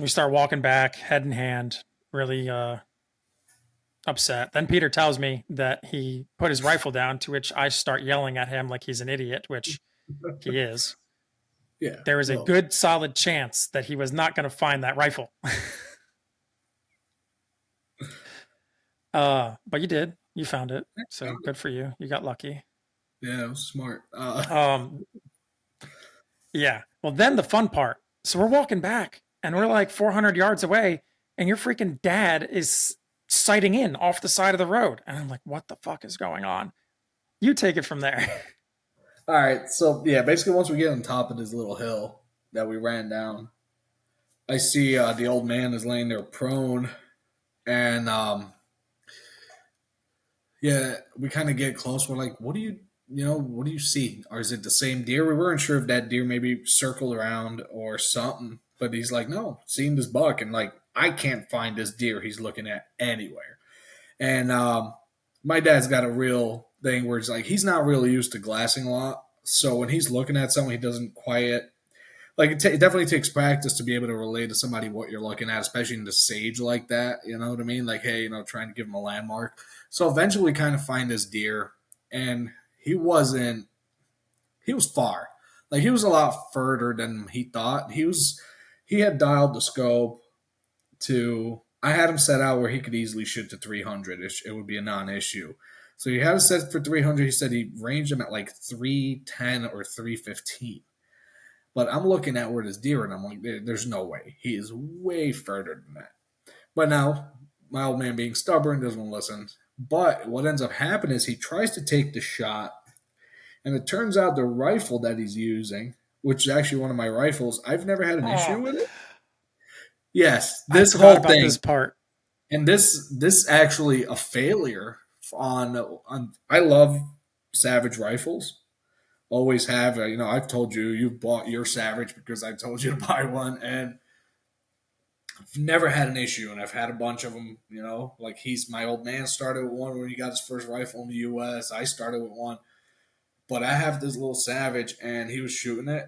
we start walking back, head in hand, really upset. Then Peter tells me that he put his rifle down, to which I start yelling at him like he's an idiot, which he is. Yeah. There is a Well, good, solid chance that he was not going to find that rifle. But you did. You found it. So good for you. You got lucky. yeah, it was smart. Um, yeah. Well, then the fun part. So we're walking back and we're like 400 yards away, and your freaking dad is sighting in off the side of the road. And I'm like, what the fuck is going on? You take it from there. All right, so yeah, basically once we get on top of this little hill that we ran down, I see the old man is laying there prone, and yeah, we kind of get close. We're like, what do what do you see? Or is it the same deer? We weren't sure if that deer maybe circled around or something, but he's like, no, seeing this buck, and like I can't find this deer he's looking at anywhere. And my dad's got a real thing where it's like he's not really used to glassing a lot. So when he's looking at someone, he doesn't quite like it definitely takes practice to be able to relay to somebody what you're looking at, especially in the sage like that. You know what I mean? Like, hey, trying to give him a landmark. So eventually, we kind of find this deer, and he wasn't. He was far. Like he was a lot further than he thought. He had dialed the scope to. I had him set out where he could easily shoot to 300. It would be a non-issue. So he had it set for 300. He said he ranged him at like 310 or 315. But I'm looking at where this deer, and I'm like, there's no way. He is way further than that. But now, my old man being stubborn doesn't want to listen. But what ends up happening is he tries to take the shot, and it turns out the rifle that he's using, which is actually one of my rifles, I've never had an issue Oh, with it. Yes, I this forgot whole about thing, this part. and this actually a failure on. I love Savage rifles. Always have. I've told you you've bought your Savage because I told you to buy one, and I've never had an issue, and I've had a bunch of them. Like my old man started with one when he got his first rifle in the U.S. I started with one, but I have this little Savage, and he was shooting it,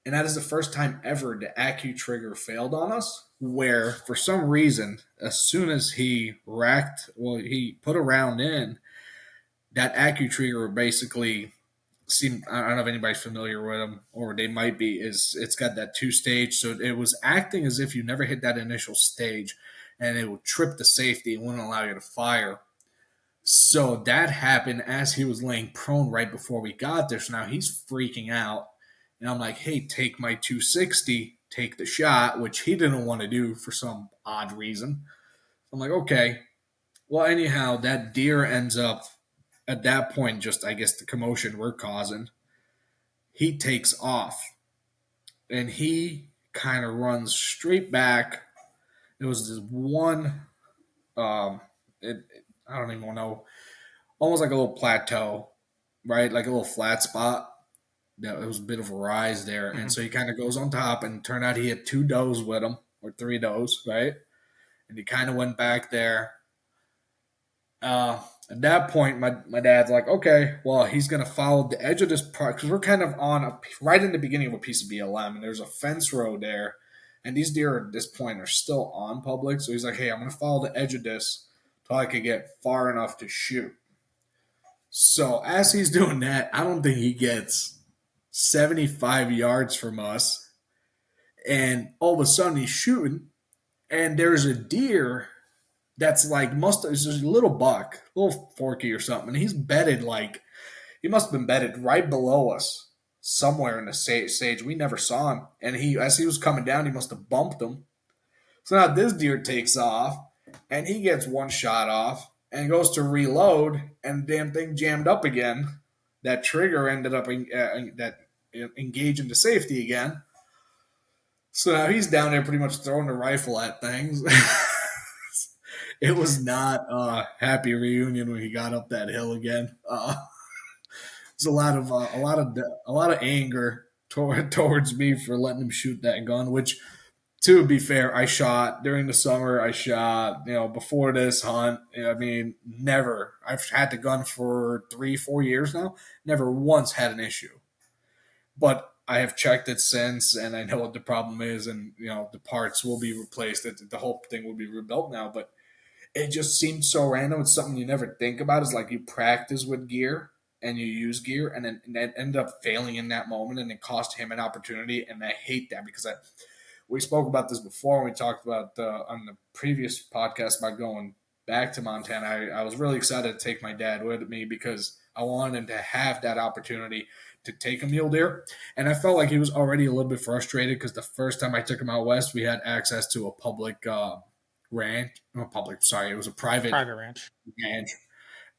and that is the first time ever the Acu trigger failed on us. Where for some reason, as soon as he put a round in, that Acu trigger basically seem I don't know if anybody's familiar with them or they might be is it's got that two stage, so it was acting as if you never hit that initial stage, and it would trip the safety and wouldn't allow you to fire. So that happened as he was laying prone right before we got there. So now he's freaking out, and I'm like, hey, take my 260, take the shot, which he didn't want to do for some odd reason. I'm like, okay. Well, anyhow, that deer ends up at that point, just I guess the commotion we're causing, he takes off, and he kind of runs straight back. It was this one, um, I don't even know, almost like a little plateau, right? Like a little flat spot. that it was a bit of a rise there, and Mhm. so he kind of goes on top, and turned out he had two does with him or three does, right? And he kind of went back there. At that point, my dad's like, okay, well, he's gonna follow the edge of this park because we're kind of on right in the beginning of a piece of BLM, and there's a fence row there, and these deer at this point are still on public. So he's like, hey, I'm gonna follow the edge of this till I could get far enough to shoot. So as he's doing that, I don't think he gets 75 yards from us, and all of a sudden he's shooting, and there's a deer that's like it's just a little buck, a little forky or something. And he's bedded like he must have been bedded right below us, somewhere in the sage. We never saw him, and as he was coming down, he must have bumped him. So now this deer takes off, and he gets one shot off, and goes to reload, and the damn thing jammed up again. That trigger ended up engaging the safety again. So now he's down there pretty much throwing the rifle at things. It was not a happy reunion when he got up that hill again. It's a lot of anger towards me for letting him shoot that gun. Which, to be fair, I shot during the summer. I shot, before this hunt. I mean, never. I've had the gun for 3, 4 years now. Never once had an issue. But I have checked it since, and I know what the problem is, and the parts will be replaced. The whole thing will be rebuilt now, but it just seemed so random. It's something you never think about. Is like you practice with gear and you use gear, and then and ended up failing in that moment, and it cost him an opportunity. And I hate that because we spoke about this before. When we talked about on the previous podcast about going back to Montana. I was really excited to take my dad with me because I wanted him to have that opportunity to take a mule deer. And I felt like he was already a little bit frustrated because the first time I took him out west, we had access to a public ranch. Not public, sorry, it was a private Private ranch. ranch,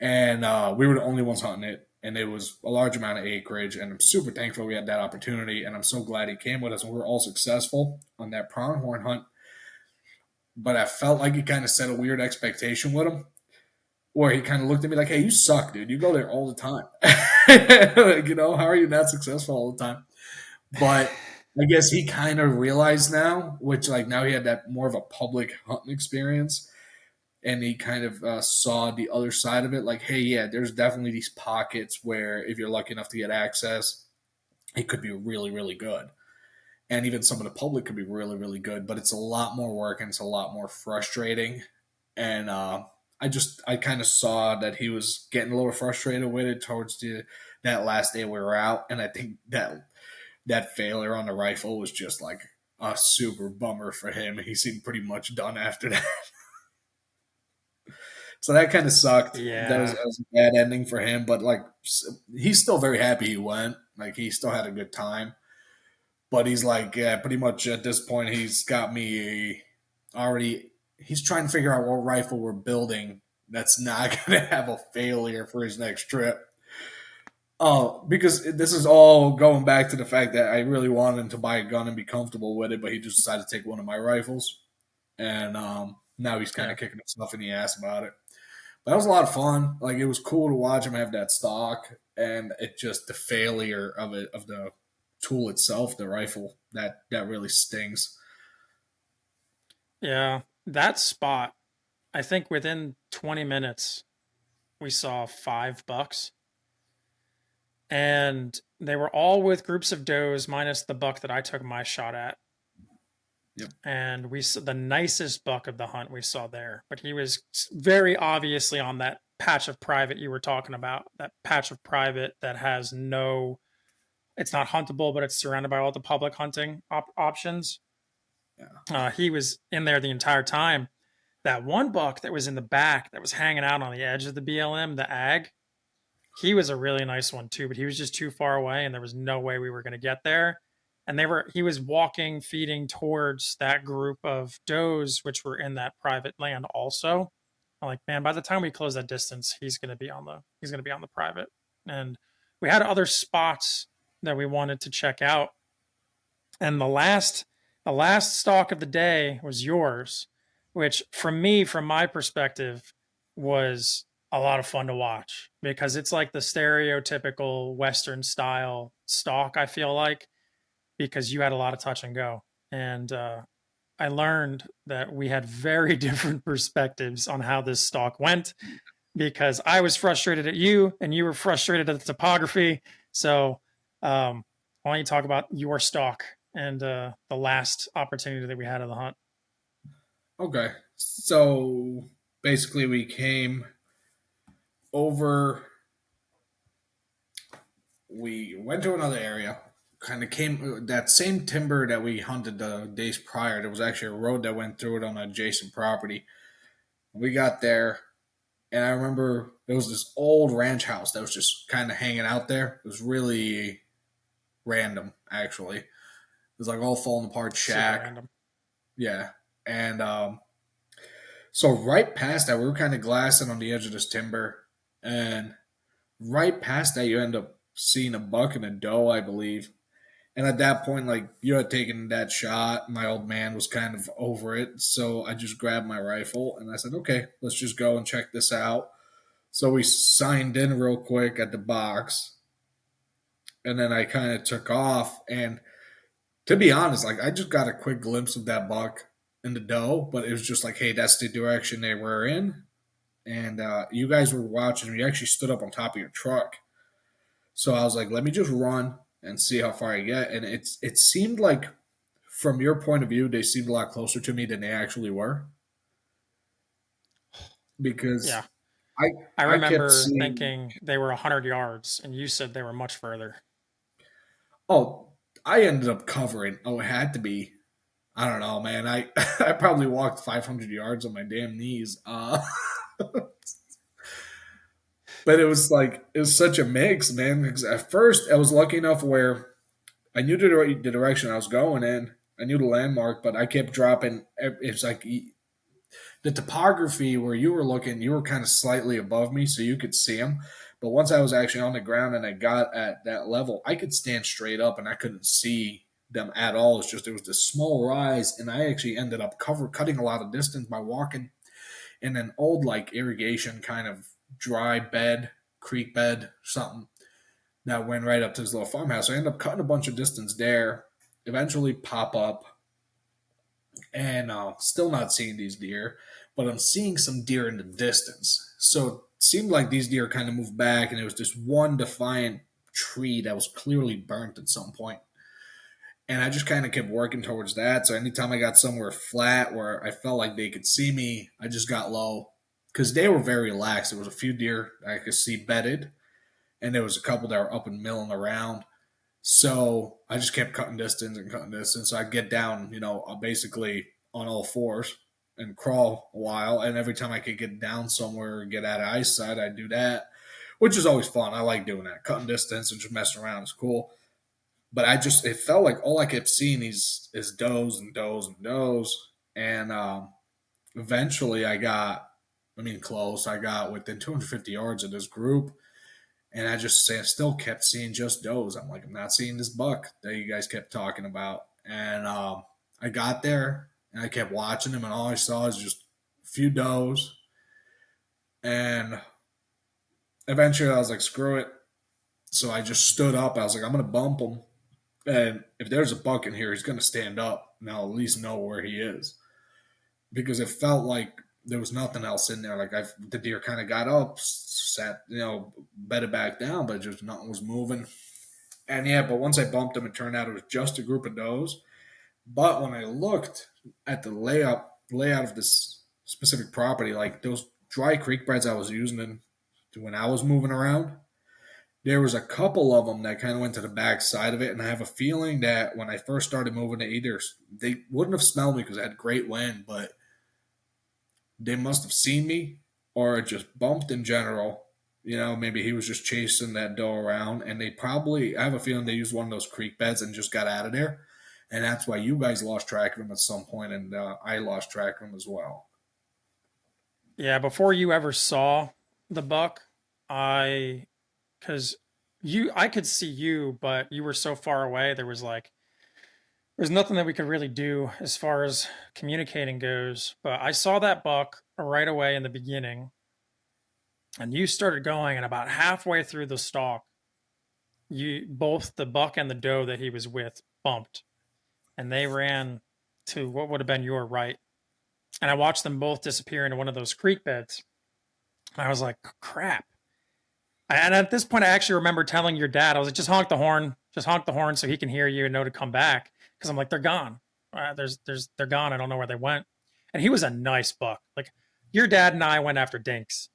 and we were the only ones hunting it. And it was a large amount of acreage, and I'm super thankful we had that opportunity. And I'm so glad he came with us, and we were all successful on that pronghorn hunt. But I felt like he kind of set a weird expectation with him, where he kind of looked at me like, "Hey, you suck, dude. You go there all the time. Like, how are you not successful all the time?" But I guess he kind of realized now, which like now he had that more of a public hunting experience, and he kind of saw the other side of it. Like, hey, yeah, there's definitely these pockets where if you're lucky enough to get access, it could be really, really good. And even some of the public could be really, really good, but it's a lot more work and it's a lot more frustrating. And I kind of saw that he was getting a little frustrated with it towards that last day we were out, and I think that failure on the rifle was just like a super bummer for him. He seemed pretty much done after that. So that kind of sucked. Yeah. That was a bad ending for him, but like he's still very happy he went. Like he still had a good time. But he's like, yeah, pretty much at this point, he's got me already. He's trying to figure out what rifle we're building that's not going to have a failure for his next trip. Oh, because this is all going back to the fact that I really wanted him to buy a gun and be comfortable with it, but he just decided to take one of my rifles, and now he's kind Yeah. of kicking himself in the ass about it. But that was a lot of fun. Like it was cool to watch him have that stock, and it just the failure of the tool itself, the rifle, that really stings. Yeah. That spot, I think within 20 minutes, we saw 5 bucks. And they were all with groups of does minus the buck that I took my shot at. Yep. And we saw the nicest buck of the hunt we saw there, but he was very obviously on that patch of private you were talking about, that patch of private that has no, it's not huntable, but it's surrounded by all the public hunting options. Yeah. He was in there the entire time. That one buck that was in the back that was hanging out on the edge of the BLM, the ag, he was a really nice one too, but he was just too far away and there was no way we were going to get there. And he was walking, feeding towards that group of does, which were in that private land also. I'm like, man, by the time we close that distance, he's going to be on the private. And we had other spots that we wanted to check out. And the last stalk of the day was yours, which from my perspective was a lot of fun to watch because it's like the stereotypical Western style stalk, I feel like, because you had a lot of touch and go. And I learned that we had very different perspectives on how this stalk went because I was frustrated at you and you were frustrated at the topography. So, why don't you talk about your stalk and the last opportunity that we had of the hunt? Okay. So basically, we came over, we went to another area, kind of came that same timber that we hunted the days prior. There was actually a road that went through it on an adjacent property. We got there, and I remember there was this old ranch house that was just kind of hanging out there. It was really random, actually. It was like all falling apart Super shack. random. Yeah. And so right past that, we were kind of glassing on the edge of this timber, and right past that, you end up seeing a buck and a doe, I believe. And at that point, like you had taken that shot, my old man was kind of over it, so I just grabbed my rifle and I said, "Okay, let's just go and check this out." So we signed in real quick at the box, and then I kind of took off. And to be honest, like I just got a quick glimpse of that buck and the doe, but it was just like, "Hey, that's the direction they were in." And you guys were watching. You actually stood up on top of your truck, so I was like, "Let me just run and see how far I get." And it seemed like, from your point of view, they seemed a lot closer to me than they actually were, because Yeah. I I I kept remember seeing. thinking they were 100 yards, and you said they were much further. Oh, I ended up covering. Oh, it had to be. I don't know, man. I I probably walked 500 yards on my damn knees. But it was like it was such a mix, man. Because at first, I was lucky enough where I knew the direction I was going in. I knew the landmark, but I kept dropping. It's like the topography where you were looking, you were kind of slightly above me, so you could see them. But once I was actually on the ground and I got at that level, I could stand straight up and I couldn't see them at all. It's just it was this small rise, and I actually ended up cutting a lot of distance by walking in an old like irrigation kind of dry bed, creek bed, something that went right up to this little farmhouse. I ended up cutting a bunch of distance there. Eventually, pop up and still not seeing these deer, but I'm seeing some deer in the distance. So it seemed like these deer kind of moved back, and it was this one defiant tree that was clearly burnt at some point. And I just kind of kept working towards that. So anytime I got somewhere flat where I felt like they could see me, I just got low because they were very lax. There was a few deer I could see bedded, and there was a couple that were up and milling around. So I just kept cutting distance and cutting distance. So I'd get down, basically on all fours and crawl a while. And every time I could get down somewhere or get out of eyesight, I'd do that, which is always fun. I like doing that. Cutting distance and just messing around is cool. But it felt like all I kept seeing is does and does and does. And eventually close. I got within 250 yards of this group, and I still kept seeing just does. I'm like, I'm not seeing this buck that you guys kept talking about. And I got there and I kept watching him, and all I saw is just a few does. And eventually I was like, screw it. So I just stood up. I was like, I'm going to bump him. And if there's a buck in here, he's going to stand up. And I'll at least know where he is. Because it felt like there was nothing else in there. Like the deer kind of got up, sat, bedded back down, but just nothing was moving. And yeah, but once I bumped them, it turned out it was just a group of does. But when I looked at the layout of this specific property, like those dry creek beds I was using when I was moving around, there was a couple of them that kind of went to the back side of it. And I have a feeling that when I first started moving to either, they wouldn't have smelled me because I had great wind, but they must have seen me or just bumped in general. Maybe he was just chasing that doe around, and I have a feeling they used one of those creek beds and just got out of there. And that's why you guys lost track of him at some point, and I lost track of him as well. Yeah, before you ever saw the buck, I because I could see you, but you were so far away. There's nothing that we could really do as far as communicating goes. But I saw that buck right away in the beginning, and you started going, and about halfway through the stalk, you both the buck and the doe that he was with bumped, and they ran to what would have been your right. And I watched them both disappear into one of those creek beds. And I was like, crap. And at this point, I actually remember telling your dad, I was like, just honk the horn so he can hear you and know to come back. Because I'm like, they're gone. They're gone. I don't know where they went. And he was a nice buck. Like your dad and I went after dinks.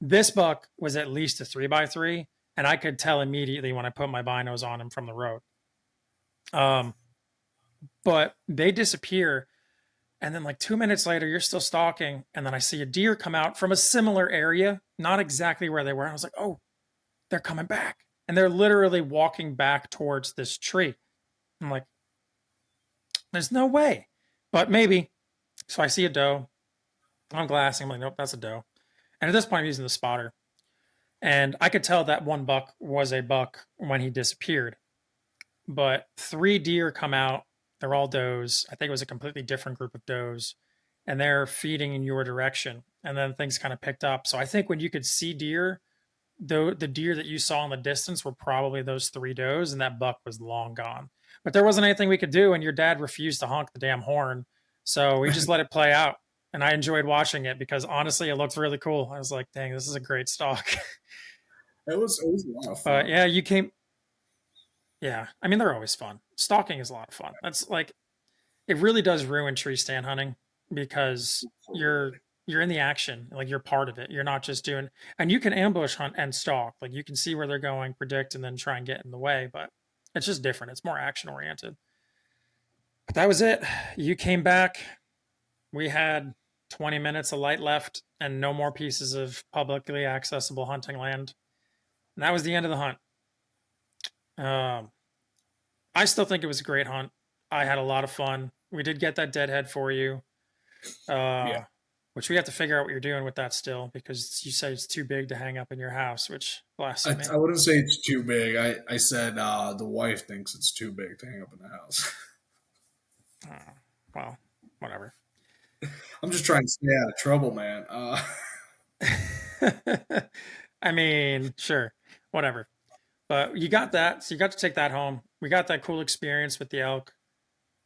This buck was at least a 3x3, and I could tell immediately when I put my binos on him from the road. Um, but they disappear, and then like 2 minutes later, you're still stalking, and then I see a deer come out from a similar area, not exactly where they were. And I was like, oh, they're coming back, and they're literally walking back towards this tree. I'm like, there's no way, but maybe. So I see a doe. I'm glassing. I'm like, nope, that's a doe. And at this point, I'm using the spotter. And I could tell that one buck was a buck when he disappeared. But three deer come out. They're all does. I think it was a completely different group of does. And they're feeding in your direction. And then things kind of picked up. So I think when you could see deer, the deer that you saw in the distance were probably those three does, and that buck was long gone. But there wasn't anything we could do, and your dad refused to honk the damn horn. So we just let it play out. And I enjoyed watching it because honestly, it looked really cool. I was like, dang, this is a great stalk. It was a lot of But fun. yeah, you came. Yeah, I mean they're always fun. Stalking is a lot of fun. That's like it really does ruin tree stand hunting because you're Absolutely. you're in the action, like you're part of it. You're not just doing, and you can ambush hunt and stalk. Like you can see where they're going, predict, and then try and get in the way. But it's just different. It's more action oriented. But that was it. You came back. We had 20 minutes of light left and no more pieces of publicly accessible hunting land. And that was the end of the hunt. Um, I still think it was a great hunt. I had a lot of fun. We did get that deadhead for you, Yeah. uh, which we have to figure out what you're doing with that still because you said it's too big to hang up in your house, which I blasphemy. wouldn't say it's too big. I said the wife thinks it's too big to hang up in the house. Oh, well, whatever. I'm just trying to stay out of trouble, man. I mean, sure, whatever. But you got that, so you got to take that home. We got that cool experience with the elk.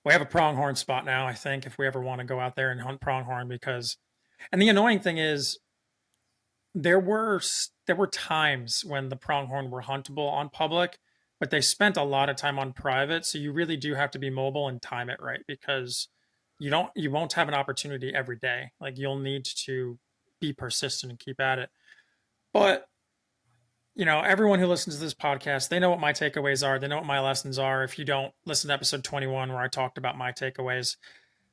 We have a pronghorn spot now, I think, if we ever want to go out there and hunt pronghorn because and the annoying thing is there were there were times when the pronghorn were huntable on public, but they spent a lot of time on private, so you really do have to be mobile and time it right because you won't have an opportunity every day. Like you'll need to be persistent and keep at it. But everyone who listens to this podcast, they know what my takeaways are. They know what my lessons are. If you don't listen to episode 21 where I talked about my takeaways,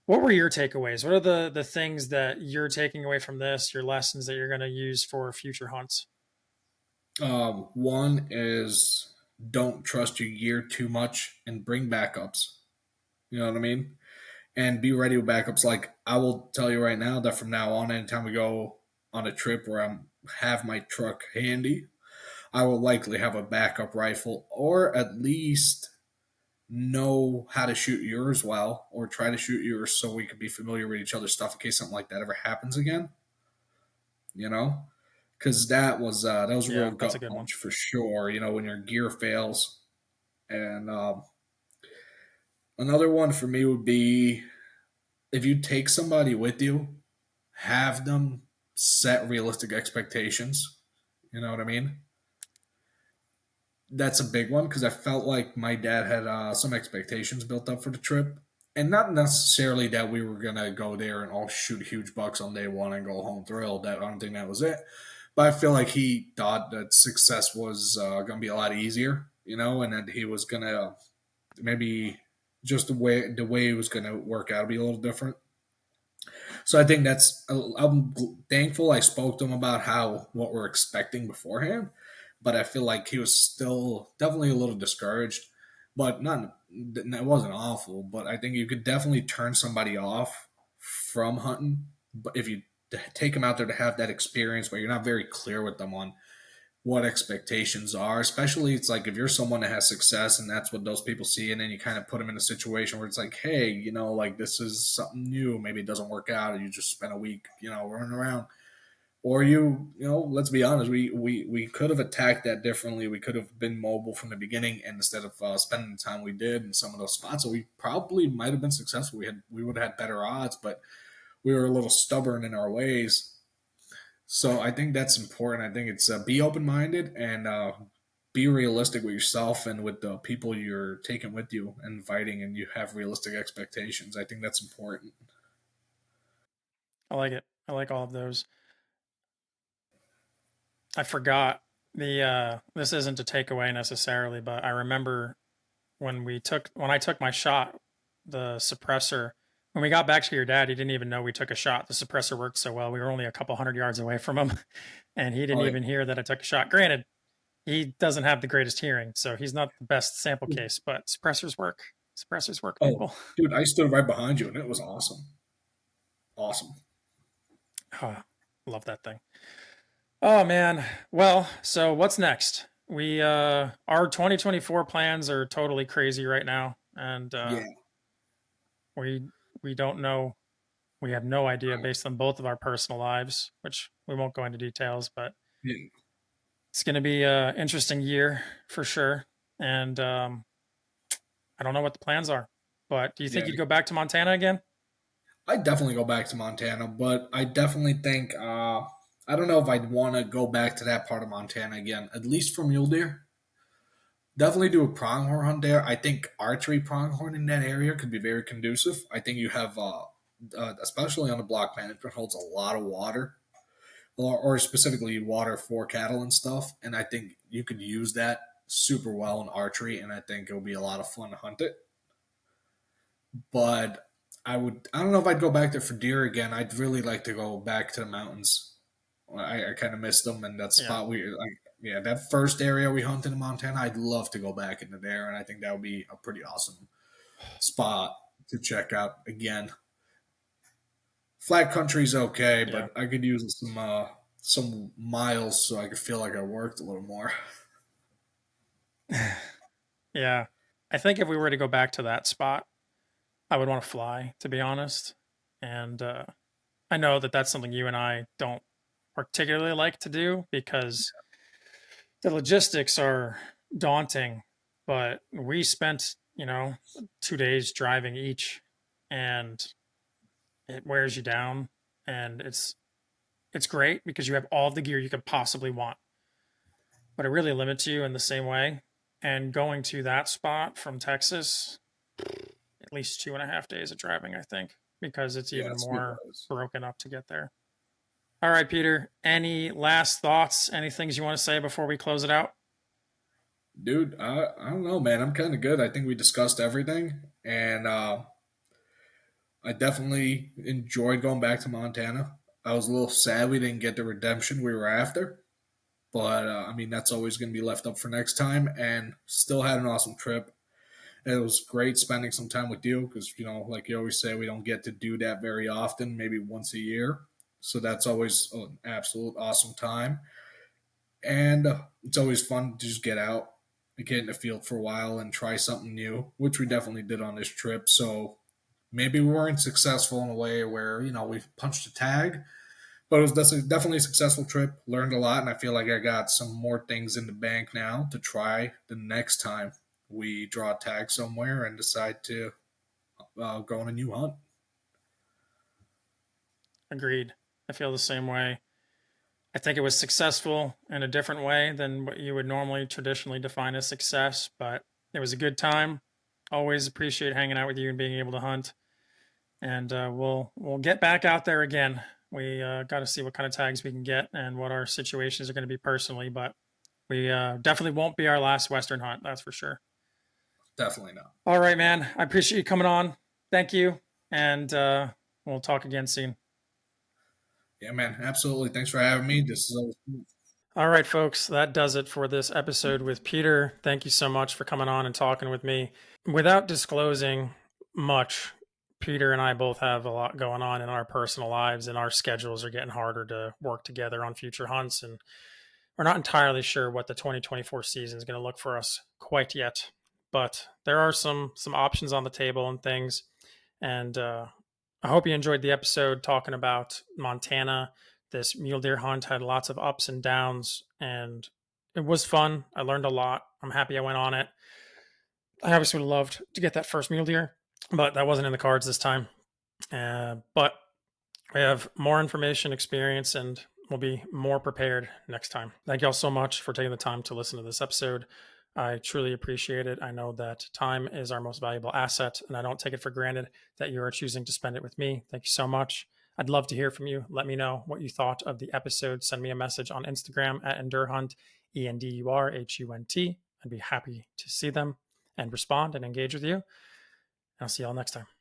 what were your takeaways? What are the things that you're taking away from this, your lessons that you're going to use for future hunts? One is don't trust your gear too much and bring backups. You know what I mean? And be ready with backups. Like I will tell you right now that from now on, anytime we go on a trip where I have my truck handy, I will likely have a backup rifle or at least know how to shoot yours well or try to shoot yours so we can be familiar with each other's stuff in case something like that ever happens again. You know, because that was a real Yeah, that's a gut good one. punch for sure. You know, when your gear fails, and another one for me would be if you take somebody with you, have them set realistic expectations. You know what I mean? That's a big one because I felt like my dad had some expectations built up for the trip, and not necessarily that we were gonna go there and all shoot huge bucks on day one and go home thrilled. That I don't think that was it, but I feel like he thought that success was gonna be a lot easier, you know, and that he was gonna maybe just the way it was gonna work out be a little different. So I think I'm thankful I spoke to him about how what we're expecting beforehand, but I feel like he was still definitely a little discouraged, but not it wasn't awful. But I think you could definitely turn somebody off from hunting, but if you take them out there to have that experience where you're not very clear with them on what expectations are, especially it's like if you're someone that has success and that's what those people see, and then you kind of put them in a situation where it's like, hey, like this is something new, maybe it doesn't work out and you just spend a week, running around. Or let's be honest, we could have attacked that differently. We could have been mobile from the beginning, and instead of spending the time we did in some of those spots, so we probably might have been successful. We would have had better odds, but we were a little stubborn in our ways. So I think that's important. I think it's be open minded and be realistic with yourself and with the people you're taking with you and inviting, and you have realistic expectations. I think that's important. I like it. I like all of those. I forgot this isn't a takeaway necessarily, but I remember when I took my shot, the suppressor, when we got back to your dad, he didn't even know we took a shot. The suppressor worked so well. We were only a couple hundred yards away from him, and he didn't Oh even hear that I took a shot. Granted, he doesn't have the greatest hearing, so he's not the best sample yeah. case, but suppressors work. Suppressors work, Oh, people. dude, I stood right behind you, and it was awesome. Awesome. Oh, love that thing. Oh man. Well, so what's next? We our 2024 plans are totally crazy right now, and Yeah. we we don't know. We have no idea based on both of our personal lives, which we won't go into details, but Yeah. it's going to be a interesting year for sure. And I don't know what the plans are, but do you think Yeah. you'd go back to Montana again? I definitely go back to Montana, but I definitely think I don't know if I'd want to go back to that part of Montana again. At least for mule deer, definitely do a pronghorn hunt there. I think archery pronghorn in that area could be very conducive. I think you have, especially on the block management, holds a lot of water, or specifically water for cattle and stuff. And I think you could use that super well in archery, and I think it would be a lot of fun to hunt it. But I don't know if I'd go back there for deer again. I'd really like to go back to the mountains. I kind of missed them, and that Yeah. spot yeah, that first area we hunted in Montana, I'd love to go back into there, and I think that would be a pretty awesome spot to check out again. Flat country's okay, Yeah. but I could use some miles so I could feel like I worked a little more. Yeah. I think if we were to go back to that spot, I would want to fly, to be honest. And I know that that's something you and I don't particularly like to do because the logistics are daunting, but we spent, 2 days driving each, and it wears you down, and it's great because you have all the gear you could possibly want, but it really limits you in the same way. And going to that spot from Texas, at least 2.5 days of driving, I think, because it's Yeah, even it's good more place. broken up to get there. All right, Peter, any last thoughts, any things you want to say before we close it out? Dude, I don't know, man. I'm kind of good. I think we discussed everything, and I definitely enjoyed going back to Montana. I was a little sad we didn't get the redemption we were after, but I mean that's always going to be left up for next time. And still had an awesome trip. It was great spending some time with you because like you always say, we don't get to do that very often. Maybe once a year, so that's always an absolute awesome time. And it's always fun to just get out and get in the field for a while and try something new, which we definitely did on this trip. So maybe we weren't successful in a way where we punched a tag, but it was definitely a successful trip. Learned a lot, and I feel like I got some more things in the bank now to try the next time we draw a tag somewhere and decide to go on a new hunt. Agreed. I feel the same way. I think it was successful in a different way than what you would normally traditionally define as success, but it was a good time. Always appreciate hanging out with you and being able to hunt. And we'll get back out there again. We got to see what kind of tags we can get and what our situations are going to be personally, but we definitely won't be our last Western hunt. That's for sure. Definitely not. All right, man. I appreciate you coming on. Thank you, and we'll talk again soon. Yeah, man. Absolutely. Thanks for having me. This is always cool. All right, folks, that does it for this episode with Peter. Thank you so much for coming on and talking with me. Without disclosing much, Peter and I both have a lot going on in our personal lives, and our schedules are getting harder to work together on future hunts. And we're not entirely sure what the 2024 season is going to look for us quite yet, but there are some options on the table and things. And I hope you enjoyed the episode talking about Montana This mule deer hunt had lots of ups and downs, and it was fun. I learned a lot. I'm happy I went on it. I obviously would have loved to get that first mule deer, but that wasn't in the cards this time. But we have more information, experience, and we'll be more prepared next time. Thank you all so much for taking the time to listen to this episode. I truly appreciate it. I know that time is our most valuable asset, and I don't take it for granted that you are choosing to spend it with me. Thank you so much. I'd love to hear from you. Let me know what you thought of the episode. Send me a message on Instagram at EndurHunt, ENDURHUNT. I'd be happy to see them and respond and engage with you. I'll see y'all next time.